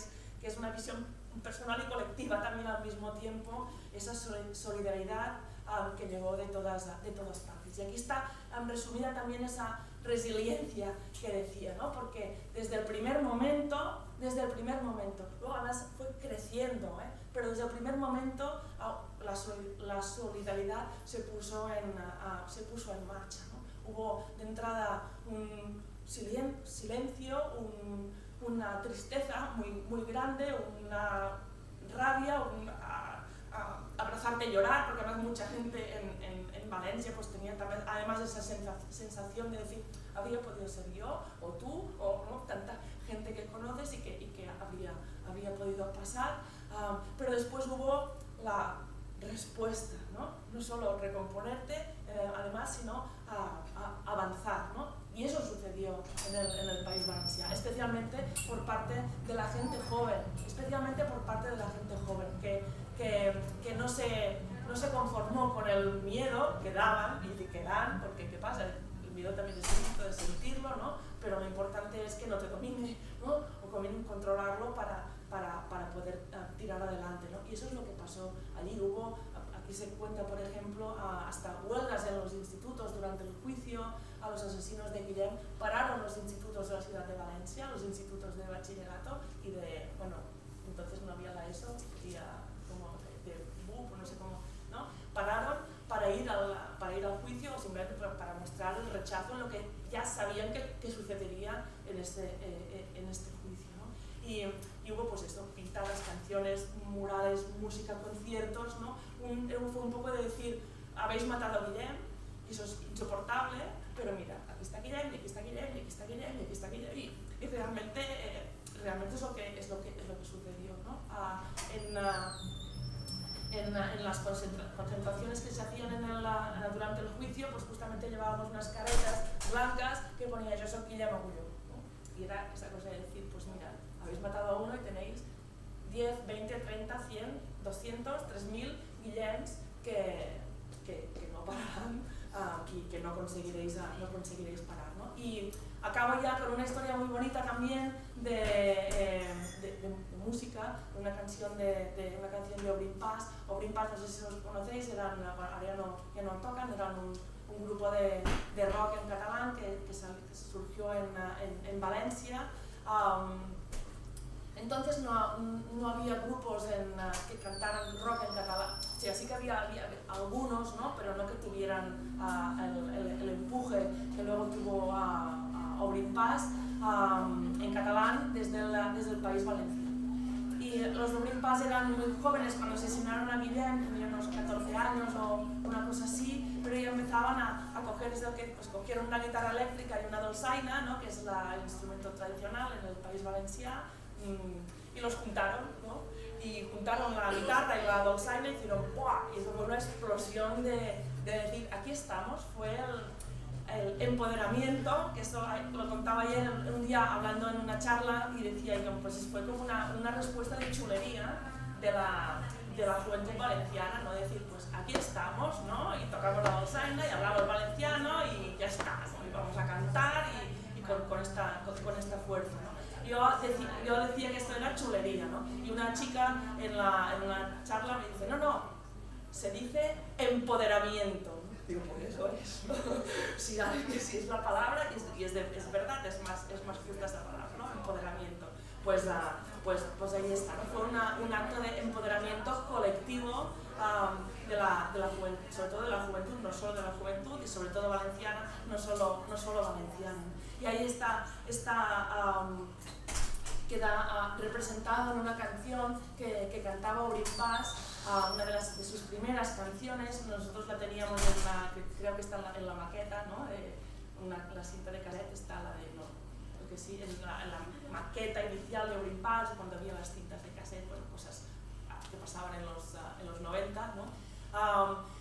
es una visión personal y colectiva también al mismo tiempo, esa solidaridad que llegó de todas partes. Y aquí está resumida también esa resiliencia que decía, ¿no? Porque desde el primer momento, luego además fue creciendo, pero desde el primer momento la solidaridad se puso en marcha, ¿no? Hubo de entrada un silencio, una tristeza muy grande, una rabia, abrazarte y llorar, porque además mucha gente en Valencia pues tenía también, además esa sensación de decir, habría podido ser yo, o tú, o ¿no? Tanta gente que conoces y que habría podido pasar, pero después hubo la respuesta, no solo recomponerte, además, sino avanzar, ¿no? Y eso sucedió en el País Valencià, especialmente por parte de la gente joven, que no se conformó con el miedo que daban y que dan, porque ¿qué pasa? El miedo también es un de sentirlo, ¿no? Pero lo importante es que no te domine, ¿no? O controlarlo para poder tirar adelante, ¿no? Y eso es lo que pasó allí. Aquí se cuenta, por ejemplo, hasta huelgas en los institutos durante el juicio a los asesinos de Guillem. Pararon los institutos de la ciudad de Valencia, los institutos de bachillerato y entonces no había la ESO, como de BUP, no sé cómo, ¿no? Pararon para ir al juicio o simplemente para mostrar el rechazo en lo que ya sabían que sucedería en este juicio, ¿no? Y hubo pues esto, pintadas, canciones, murales, música, conciertos, ¿no? Fue un poco de decir, habéis matado a Guillem, y eso es insoportable, pero mira, aquí está Guillem, y aquí está Guillem, y aquí está Guillem, y aquí está Guillem, y realmente es lo que sucedió, ¿no? En las concentraciones que se hacían durante el juicio, pues justamente llevábamos unas caretas blancas que ponía yo soy Guillem Agulló, ¿no? Y era esa cosa de decir, pues mira, habéis matado a uno y tenéis 10, 20, 30, 100, 200, 3000 Guillems que no pararán y que no conseguiréis parar, ¿no? Y acabo ya con una historia muy bonita también de música, una canción de Obrim Pas. Obrim Pas, no sé si os conocéis, ahora ya no tocan, eran un grupo de rock en catalán que surgió en Valencia. Entonces no había grupos que cantaran rock en catalán. O sea, sí que había algunos, ¿no? Pero no que tuvieran el empuje que luego tuvo Obrim Pas en catalán desde el País Valencià. Y los Obrim Pas eran muy jóvenes cuando asesinaron a Guillem, tenían unos 14 años o una cosa así, pero ya empezaban a coger, pues cogieron una guitarra eléctrica y una dolçaina, ¿no? Que es el instrumento tradicional en el País Valencià, y los juntaron, ¿no? Y juntaron la guitarra y la dolçaina y hicieron ¡buah! Y eso fue una explosión de decir, aquí estamos. Fue el empoderamiento, que esto lo contaba ayer un día hablando en una charla y decía yo, pues fue como una respuesta de chulería de la juventud valenciana, ¿no? Decir, pues aquí estamos, ¿no? Y tocamos la dolzaina y hablamos valenciano y ya está, ¿no? Y vamos a cantar y con esta fuerza, ¿no? Yo decía que esto era chulería, ¿no? Y una chica en una charla me dice, no, se dice empoderamiento. Digo, pues eso es, ¿no? Si es la palabra, y es verdad, es más justa esa palabra, ¿no? Empoderamiento. Pues ahí está, ¿no? Fue un acto de empoderamiento colectivo de la juventud, sobre todo de la juventud, no solo de la juventud, y sobre todo valenciana, no solo valenciana. Y ahí queda representado en una canción que cantaba Orimpás, una de sus primeras canciones. Nosotros la teníamos creo que está en la maqueta, ¿no? La cinta de cassette está porque sí, en la maqueta inicial de Orimpás, cuando había las cintas de cassette, bueno, cosas que pasaban en los 90, ¿no?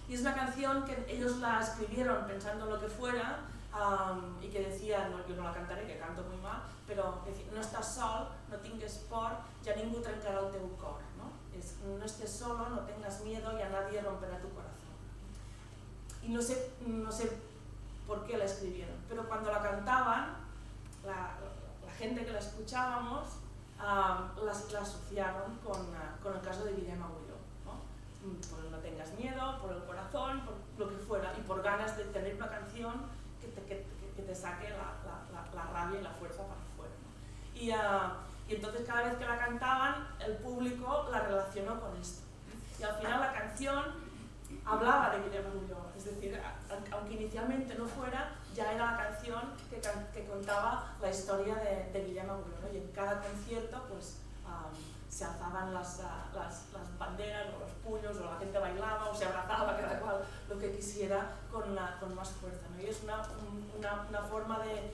Y es una canción que ellos la escribieron pensando en lo que fuera, y que decía, no, yo no la cantaré, que canto muy mal, pero decía, no estàs sol, no tingues por, ya ningú trencará el teu cor, ¿no? No estés solo, no tengas miedo, ya nadie romperá tu corazón. Y no sé por qué la escribieron, pero cuando la cantaban, la gente que la escuchábamos la asociaron con el caso de Guillem Agulló, ¿no? Por no tengas miedo, por el corazón, por lo que fuera, y por ganas de tener una canción que te saque la rabia y la fuerza para afuera, ¿no? Y entonces cada vez que la cantaban, el público la relacionó con esto. Y al final la canción hablaba de Guillem Agulló, es decir, aunque inicialmente no fuera, ya era la canción que contaba la historia de Guillem Agulló, ¿no? Y en cada concierto pues se alzaban las banderas o los puños, o la gente bailaba o se abrazaba, cada cual lo que quisiera con más fuerza, ¿no? Y es una forma de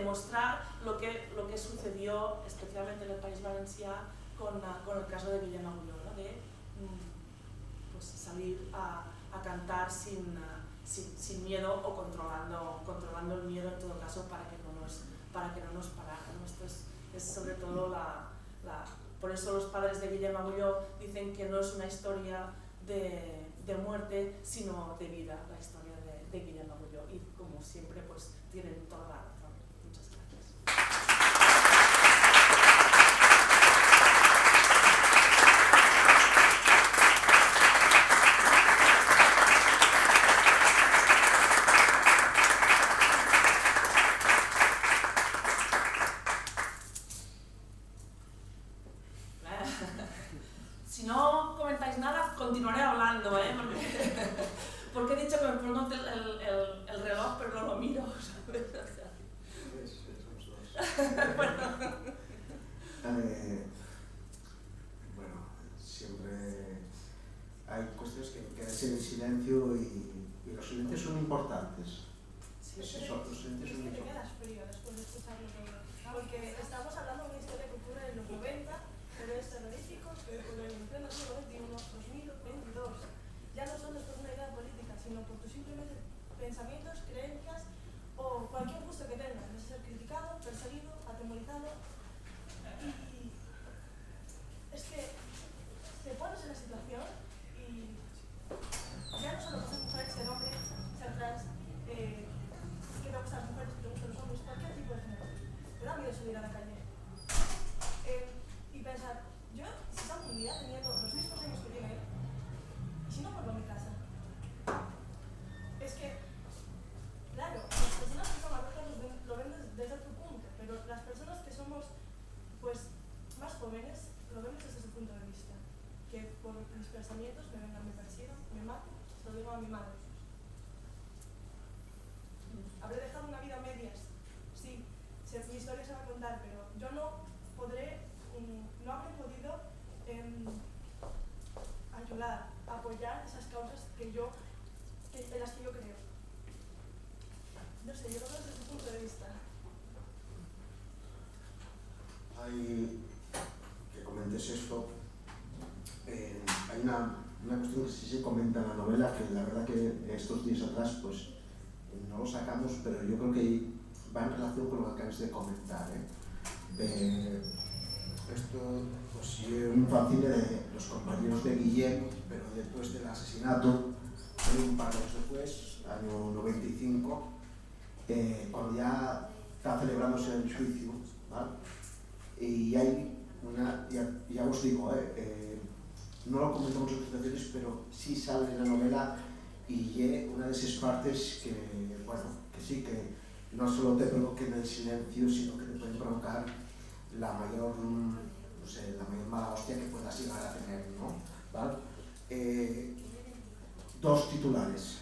mostrar lo que sucedió especialmente en el País Valencià con el caso de Guillem Agulló, ¿no? De pues, salir a cantar sin miedo, o controlando el miedo en todo caso para que no nos parara, ¿no? Esto es sobre todo por eso los padres de Guillem Agulló dicen que no es una historia de muerte, sino de vida, la historia de Guillem Agulló, y como siempre pues tienen toda la razón. Muchas gracias. Si no comentáis nada, continuaré hablando, porque he dicho que me pongo el reloj, pero no lo miro, ¿sabes? Somos dos. Bueno, siempre hay cuestiones que quedarse en el silencio, y los silencios son importantes. Sí, Los silencios son te importantes. quedas frío después de escucharlo todo. Porque estamos hablando de una historia que ocurre en los 90, pero es terrorífico, que ocurre en pleno siglo XXI, 2022. Ya no solo es por una idea política, sino por tus simplemente pensamientos, creencias o cualquier gusto que tengas. Es ser criticado, perseguido, atemorizado. Y es que te pones en la situación y ya no solo por ser mujer, ser hombre, ser trans, que te gustan las mujeres, que te gustan los hombres, cualquier tipo de género. Te da miedo salir a la calle. Y pensar, yo si salgo un día teniendo los mismos años que tiene él, y si no vuelvo a mi casa. Es que, claro, las personas que son adultas lo ven desde otro punto, pero las personas que somos pues más jóvenes lo vemos desde su punto de vista. Que por mis pensamientos me vengan, me persigan, me maten, se lo digo a mi madre. Habré dejado una vida a medias, sí, mi historia se va a contar, pero yo no habré podido ayudar, apoyar esas causas en las que yo creo. No sé, yo lo veo desde su punto de vista. Que comentes esto, hay una cuestión que sí se comenta en la novela, que la verdad que estos días atrás pues no lo sacamos, pero yo creo que va en relación con lo que acabas de comentar, esto pues, un fanzine de los compañeros de Guillem, pero después del asesinato, un par de años después, año 95, cuando ya está celebrándose el juicio, ¿vale? Y hay una, ya os digo, no lo comentamos en presentaciones, pero sí sale en la novela y una de esas partes que, bueno, que sí que no solo te provoquen el silencio, sino que te pueden provocar la mayor, no sé, la mayor mala hostia que puedas llegar a tener, ¿no? ¿Vale? Dos titulares.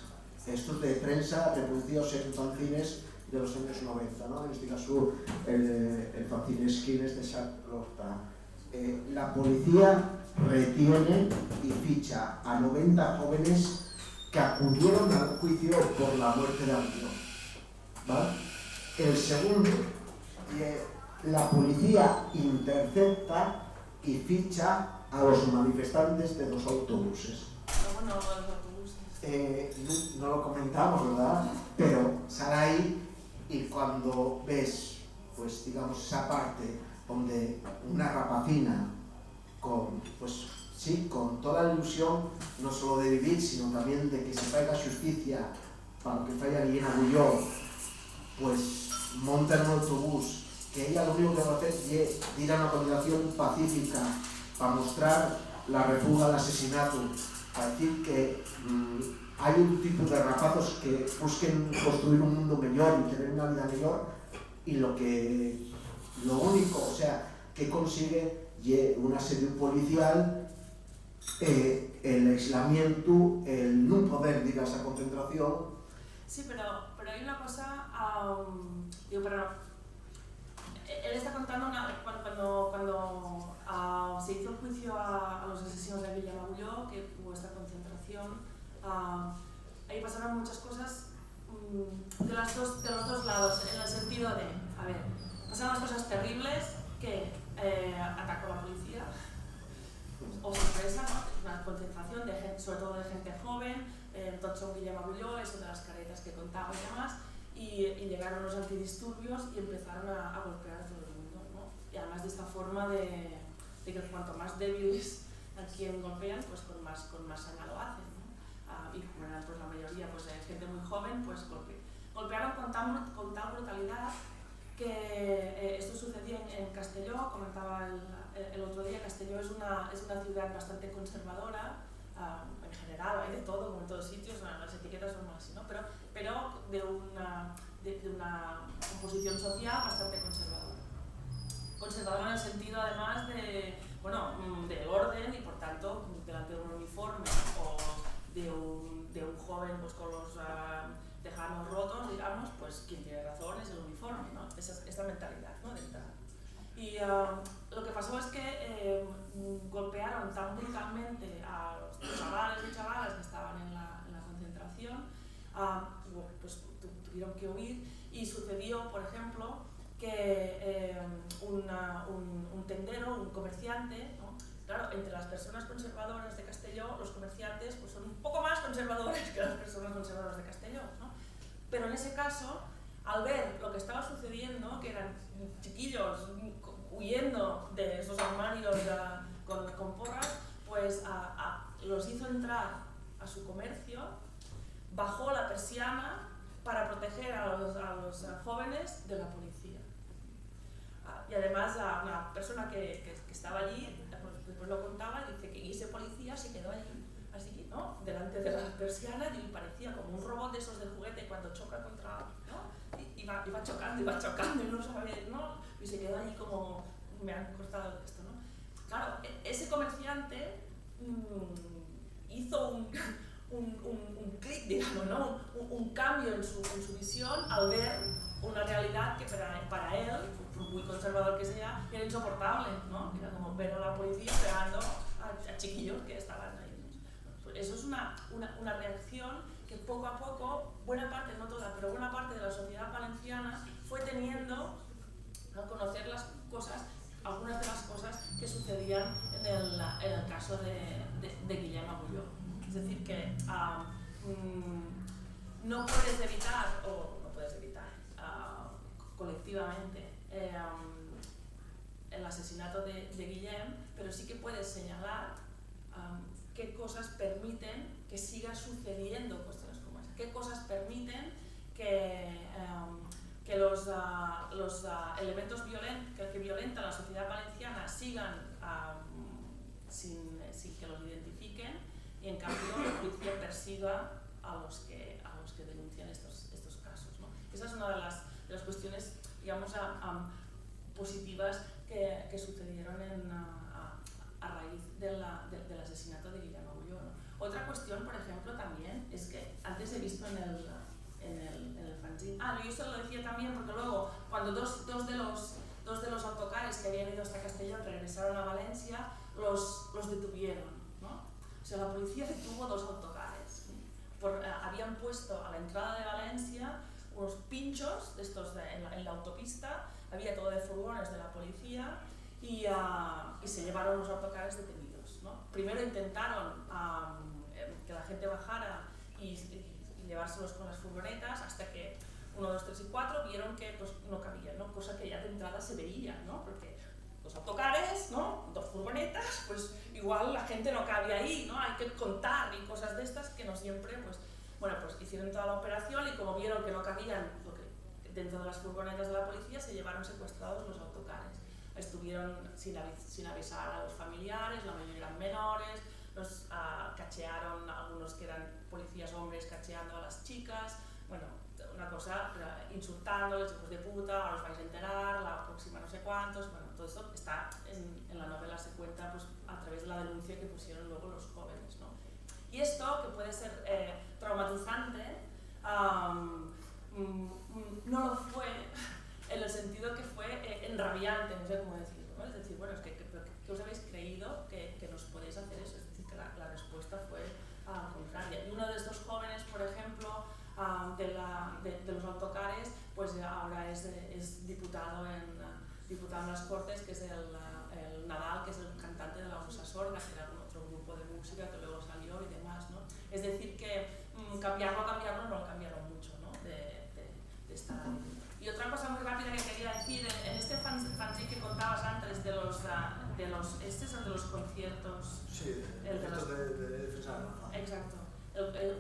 Estos de prensa reproducidos en fanzines de los años 90, ¿no? En este caso, el fanzine Skins de Charlotta. La policía retiene y ficha a 90 jóvenes que acudieron al juicio por la muerte de Agulló. ¿Vale? El segundo, la policía intercepta y ficha a los manifestantes de los autobuses. ¿Cómo no los autobuses? No lo comentamos, ¿verdad? Pero sale ahí y cuando ves, pues digamos, esa parte donde una rapacina con, pues sí, con toda la ilusión, no solo de vivir, sino también de que se faga justicia para lo que falla Guillem Agulló, pues monta en un autobús, que ella lo único que va a hacer es ir a una condenación pacífica para mostrar la refuga al asesinato, para decir que hay un tipo de rapazos que busquen construir un mundo mejor y tener una vida mejor, y lo único, o sea, que consigue es una sede policial, el aislamiento, el no poder ir a esa concentración. Sí, pero hay una cosa, él está contando cuando se hizo el juicio a los asesinos de Guillem Agulló, que hubo esta concentración, ahí pasaron muchas cosas de los dos lados, en el sentido de, a ver, pasaron cosas terribles que atacó la policía, o sorpresa, ¿no? Una concentración de gente, sobre todo de gente joven, tots son Guillem Agulló, eso de las caretas que contaba y demás, y llegaron los antidisturbios y empezaron a golpear a todo el mundo, ¿no? Y además de esta forma de que cuanto más débiles a quien golpean, pues con más saña lo hacen, ¿no? Y como eran pues, la mayoría pues, gente muy joven, pues golpearon con tal brutalidad que esto sucedía en Castelló. Comentaba el otro día, Castelló es una ciudad bastante conservadora, en general hay de todo, como en todos sitios, las etiquetas son así, ¿no? pero de una composición social bastante conservadora. Conservadora en el sentido además de orden y por tanto delante de un uniforme o de un joven pues, con los tejanos rotos, digamos, pues quien tiene razón es el uniforme, ¿no? Esta mentalidad, ¿no? De entrada. Y lo que pasó es que golpearon tan brutalmente a los chavales y chavalas que estaban en la concentración, pues tuvieron que huir, y sucedió, por ejemplo, que un tendero, un comerciante, ¿no? Claro, entre las personas conservadoras de Castelló, los comerciantes pues, son un poco más conservadores que las personas conservadoras de Castelló, ¿no? Pero en ese caso, al ver lo que estaba sucediendo, que eran chiquillos huyendo de esos armarios con porras, pues los hizo entrar a su comercio, bajó la persiana para proteger a los jóvenes de la policía. Y además una persona que estaba allí, después lo contaba, dice que ese policía se quedó allí, así, ¿no? Delante de la persiana, y parecía como un robot de esos de juguete cuando choca contra, ¿no? Iba chocando y no sabía, ¿no? Y se quedó allí como, me han cortado esto, ¿no? Claro, ese comerciante hizo un clic, digamos, ¿no? Un cambio en su visión al ver una realidad que para él, por muy conservador que sea, era insoportable, ¿no? Era como ver a la policía pegando a chiquillos que estaban ahí, ¿no? Pues eso es una reacción que poco a poco, buena parte, no toda, pero buena parte de la sociedad valenciana fue teniendo a conocer las cosas, algunas de las cosas que sucedían en el caso de Guillem Agulló. Es decir, que no puedes evitar colectivamente el asesinato de Guillem, pero sí que puedes señalar qué cosas permiten que siga sucediendo cuestiones como esa, qué cosas permiten que los elementos que violentan la sociedad valenciana sigan sin que los identifiquen, y en cambio la policía persiga a los que denuncian estos casos, ¿no? Esa es una de las cuestiones, digamos, positivas que sucedieron a raíz del asesinato de Guillem Agulló, ¿no? Otra cuestión, por ejemplo, también es que antes he visto en el fanzine, yo se lo decía también porque luego cuando dos de los autocares que habían ido hasta Castellón regresaron a Valencia, los detuvieron, ¿no? O sea, la policía detuvo 2 autocares. Habían puesto a la entrada de Valencia unos pinchos de estos en la autopista, había todo de furgones de la policía y se llevaron los autocares detenidos, ¿no? Primero intentaron que la gente bajara y llevárselos con las furgonetas, hasta que 1, 2, 3 y 4 vieron que pues, no cabían, ¿no? Cosa que ya de entrada se veía, ¿no? Porque los autocares, ¿no? 2 furgonetas, pues igual la gente no cabe ahí, ¿no? Hay que contar y cosas de estas que no siempre, pues hicieron toda la operación, y como vieron que no cabían dentro de las furgonetas de la policía, se llevaron secuestrados los autocares. Estuvieron sin avisar a los familiares, la mayoría eran menores, los cachearon, algunos que eran policías hombres cacheando a las chicas, bueno, una cosa, insultándoles, hijos de puta, ahora os vais a enterar, la próxima no sé cuántos, bueno, todo esto está en la novela, se cuenta pues, a través de la denuncia que pusieron luego los jóvenes, ¿no? Y esto, que puede ser traumatizante, no lo fue en el sentido que fue enrabiante, no sé cómo decirlo, ¿no? Es decir, bueno, es que os habéis creído que nos podéis hacer eso, es decir, que la respuesta fue contraria. Y uno de estos jóvenes, por ejemplo, de los autocares, pues ahora es diputado en las Cortes, que es el Nadal, que es el cantante de la Musa Sorda, que era otro grupo de música que luego salió y demás, ¿no? Es decir, que cambiarlo no lo cambiaron mucho, ¿no? de esta. Y otra cosa muy rápida que quería decir, en este fanzine que contabas antes de los este es el de los conciertos. Sí, el de los de defensa de la raza. Exacto.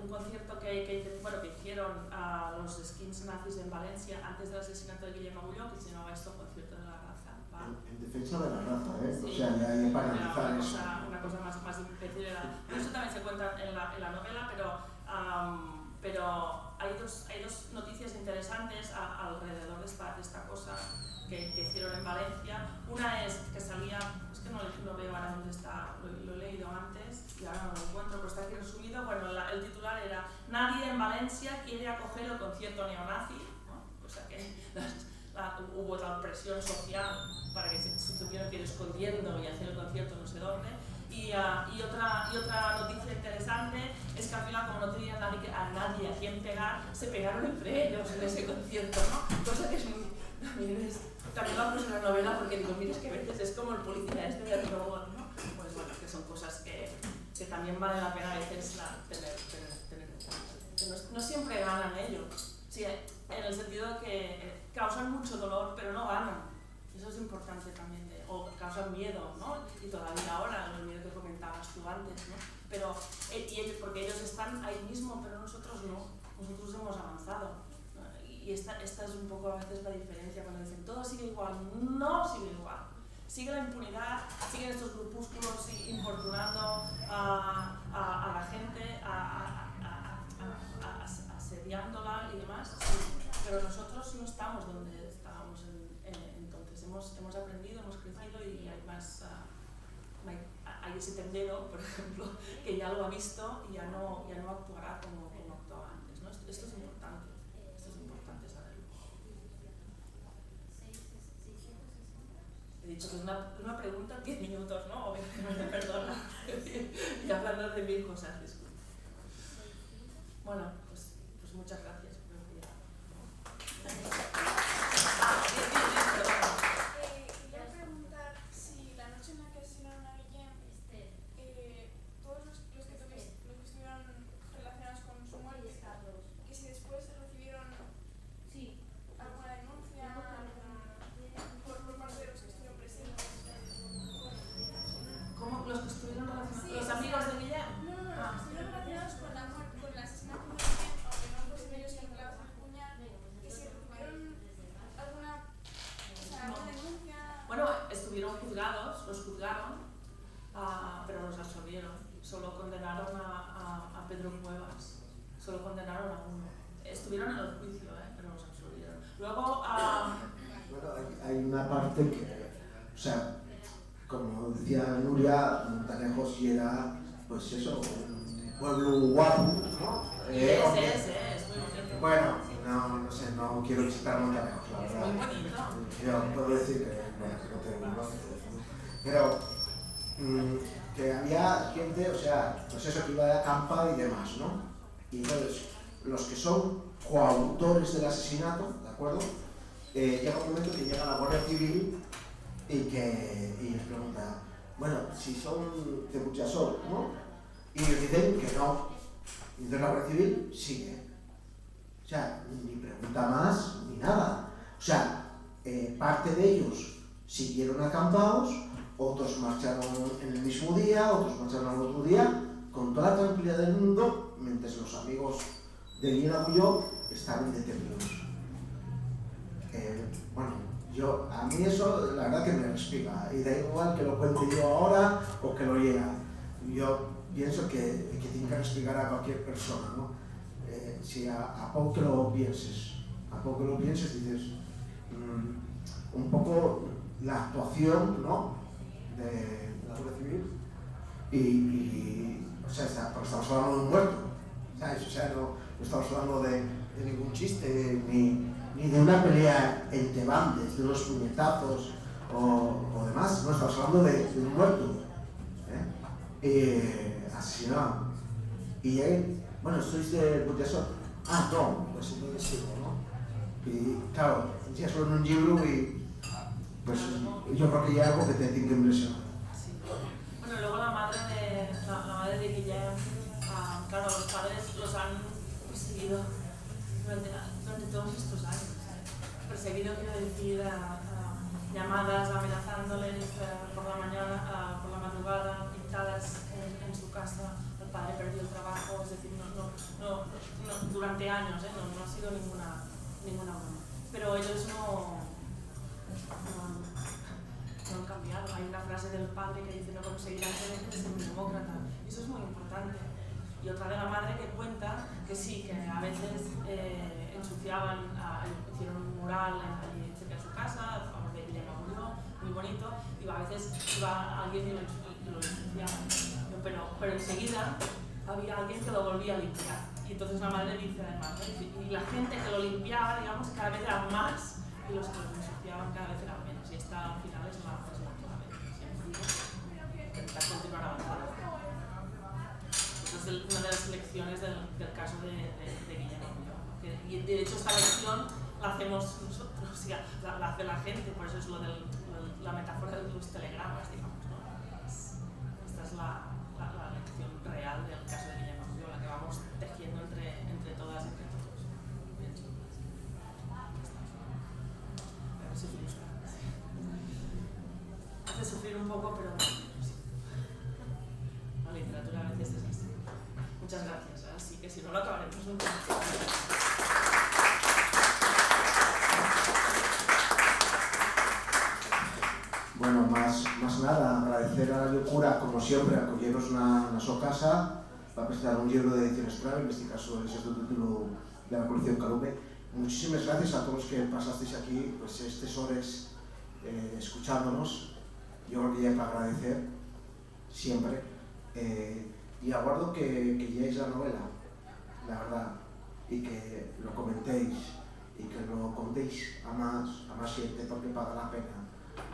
Un concierto que hicieron a los skins nazis en Valencia antes del asesinato de Guillem Agulló, que se llamaba esto Concierto de la Raza. ¿Va? En defensa de la raza, ¿eh? Sí, o sea, ya hay para analizar eso. Una cosa más imbécil era. Eso también se cuenta en la novela, pero hay dos noticias interesantes alrededor de esta cosa que hicieron en Valencia. Una es que salía, es que no veo ahora dónde está, lo he leído antes y ahora no lo encuentro, pero está aquí resumido. Bueno, el titular era: nadie en Valencia quiere acoger el concierto neonazi, ¿no? O sea que hubo tal presión social para que se tuvieran que ir escondiendo y hacer el concierto no sé dónde. Y otra noticia interesante es que al final, como no tenían a nadie a quien pegar, se pegaron entre ellos en ese concierto, ¿no? Cosa que es muy... También lo puse en la novela porque digo, mira, es que a veces es como el policía este de robot, ¿no? Pues bueno, que son cosas que también vale la pena a veces tener en cuenta. No siempre ganan ellos, sí, en el sentido de que causan mucho dolor, pero no ganan. Eso es importante también, o causan miedo, ¿no? Y todavía ahora, el miedo que comentabas tú antes, ¿no? Pero, porque ellos están ahí mismo, pero nosotros no, nosotros hemos avanzado, ¿no? Y esta es un poco a veces la diferencia cuando dicen todo sigue igual. No sigue igual, sigue la impunidad, siguen estos grupúsculos importunando a la gente, asediándola y demás, sí. Pero nosotros no estamos donde estábamos entonces. Hemos aprendido, hemos crecido y hay más. Hay ese tendero, por ejemplo, que ya lo ha visto y ya no actuará como actuaba antes, ¿no? Esto es importante. Esto es importante saberlo. He dicho que es una pregunta 10 minutos, ¿no? Perdona. Y hablando de 1000 cosas, disculpe. Bueno, pues muchas gracias. Quería preguntar si la noche en la que asesinaron a Guillem, todos los que estuvieron relacionados con su muerte, que si después recibieron alguna denuncia por parte de los que estuvieron presentes. estuvieron en el juicio, pero los absolvieron. Luego, Bueno, hay una parte que, o sea, como decía Nuria, Montanejos sí era, pues eso, un pueblo guapo, ¿no? es muy bonito. Bueno, no sé, no quiero visitar Montanejos, la Es verdad. muy bonito. Yo puedo decir que, bueno, que no tengo nada, pero que había gente, o sea, pues eso, que iba de acampada y demás, ¿no? Y entonces, los que son coautores del asesinato, ¿de acuerdo? Llega un momento que llega la Guardia Civil y les pregunta, bueno, si son de Burjasot, ¿no? Y les dicen que no. Y entonces la Guardia Civil sigue. O sea, ni pregunta más, ni nada. O sea, parte de ellos siguieron acampados, otros marcharon en el mismo día, otros marcharon al otro día, con toda la tranquilidad del mundo, mientras los amigos de Guillem Agulló estaban detenidos. Bueno, a mí eso la verdad que me respira, y da igual que lo cuente yo ahora o que lo lea. Yo pienso que tiene que respirar a cualquier persona, ¿no? Si a poco que lo pienses, dices, un poco la actuación, ¿no?, de la Guardia Civil y o sea, porque estamos hablando de un muerto, ¿sabes? O sea, no estamos hablando de ningún chiste, ni de una pelea entre bandes, de unos puñetazos o demás, no, estamos hablando de un muerto, asesinado. Y bueno, ¿sois de Burjasot? Ah, no, pues entonces sí, ¿no? Y claro, ya solo en un libro y pues yo creo que ya algo que te tiene que impresionar. Sí. Bueno, luego la madre de Guillem, claro, los padres los han perseguido durante todos estos años. Perseguido, quiero decir, llamadas amenazándoles por la mañana, por la madrugada, pintadas en su casa. El padre perdió el trabajo, es decir, no, durante años, no ha sido ninguna broma. Pero ellos no han cambiado. Hay una frase del padre que dice: no conseguirán ser un demócrata. Y eso es muy importante. Y otra de la madre que cuenta que sí, que a veces ensuciaban, hicieron un mural allí cerca de su casa, a favor de Guillem Agulló, muy bonito, y a veces iba alguien y lo ensuciaba. Pero enseguida había alguien que lo volvía a limpiar. Y entonces la madre dice además, ¿no? Y la gente que lo limpiaba, digamos, cada vez eran más, y los que lo ensuciaban cada vez eran menos. Y esta al final es la clave. Siempre intentar continuar avanzando. Esa es una de las lecciones del caso de Guillem Agulló. Y de hecho esta lección la hacemos nosotros, la hace la gente, por eso es la metáfora de los telegramas, digamos, ¿no? Esta es la lección real del caso de Guillem Agulló, la que vamos tejiendo entre todas y entre todos. Pienso. A ver si frustra. Hace sufrir un poco, pero sí. La literatura a veces es así. Muchas gracias, así que si no lo acabaremos nunca. Bueno, más nada, agradecer a la Llocura, como siempre, acolleros na súa casa para presentar un libro de edición Estrada, en este caso es el título de la colección Calume. Muchísimas gracias a todos los que pasasteis aquí, pues estas horas escuchándonos. Yo creo que ya para agradecer, siempre. Y aguardo que leáis la novela, la verdad, y que lo comentéis, y que lo contéis a más gente, porque paga la pena.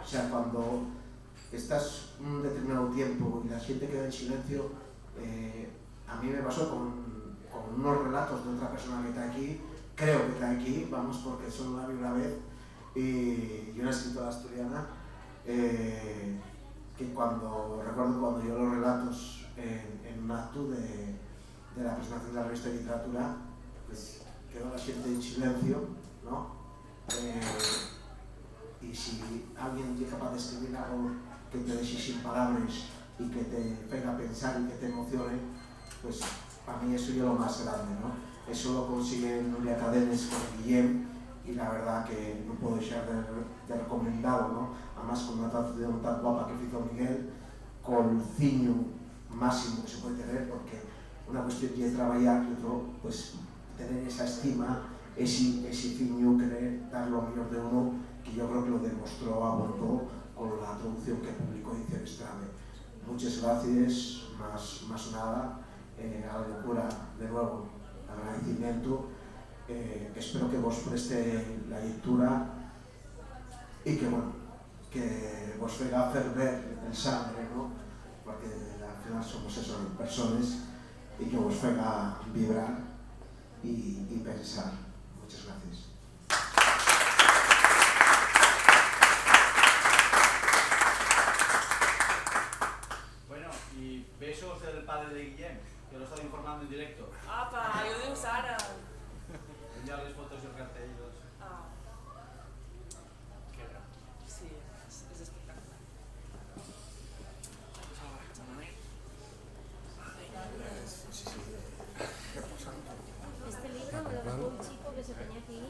O sea, cuando estás un determinado tiempo y la gente queda en silencio, a mí me pasó con unos relatos de otra persona que está aquí, creo que está aquí, vamos, porque solo la vi una vez, y una escritora asturiana, que recuerdo cuando yo los relatos en un acto de la presentación de la revista de literatura, pues quedó la gente en silencio, ¿no? Y si alguien es capaz de escribir algo que te deje sin palabras y que te haga pensar y que te emocione, pues para mí eso es lo más grande, ¿no? Eso lo consigue Nuria Cadenes con Guillem, y la verdad que no puedo dejar de recomendarlo, ¿no? Además con una traducción tan guapa que hizo Miguel, con el ciño máximo que se puede tener, porque una cuestión que es trabajar y otro, pues tener esa estima, ese fiño querer dar lo mejor de uno, que yo creo que lo demostró a Bordeaux con la traducción que publicó Ediciones Trame. Muchas gracias, más nada, a la locura, de nuevo, agradecimiento. Espero que vos preste la lectura y que, bueno, que vos venga a hacer ver el sangre, ¿no? Porque al final somos eso, personas, y que vos venga a vibrar y pensar. Muchas gracias. Bueno, y besos del padre de Guillem, que lo he estado informando en directo. Apa, jo dius ara. Enviar les fotos y el cartel y todo eso. Ah. Sí, és espectacular. Este libro me lo dejó un chico que se tenía que ir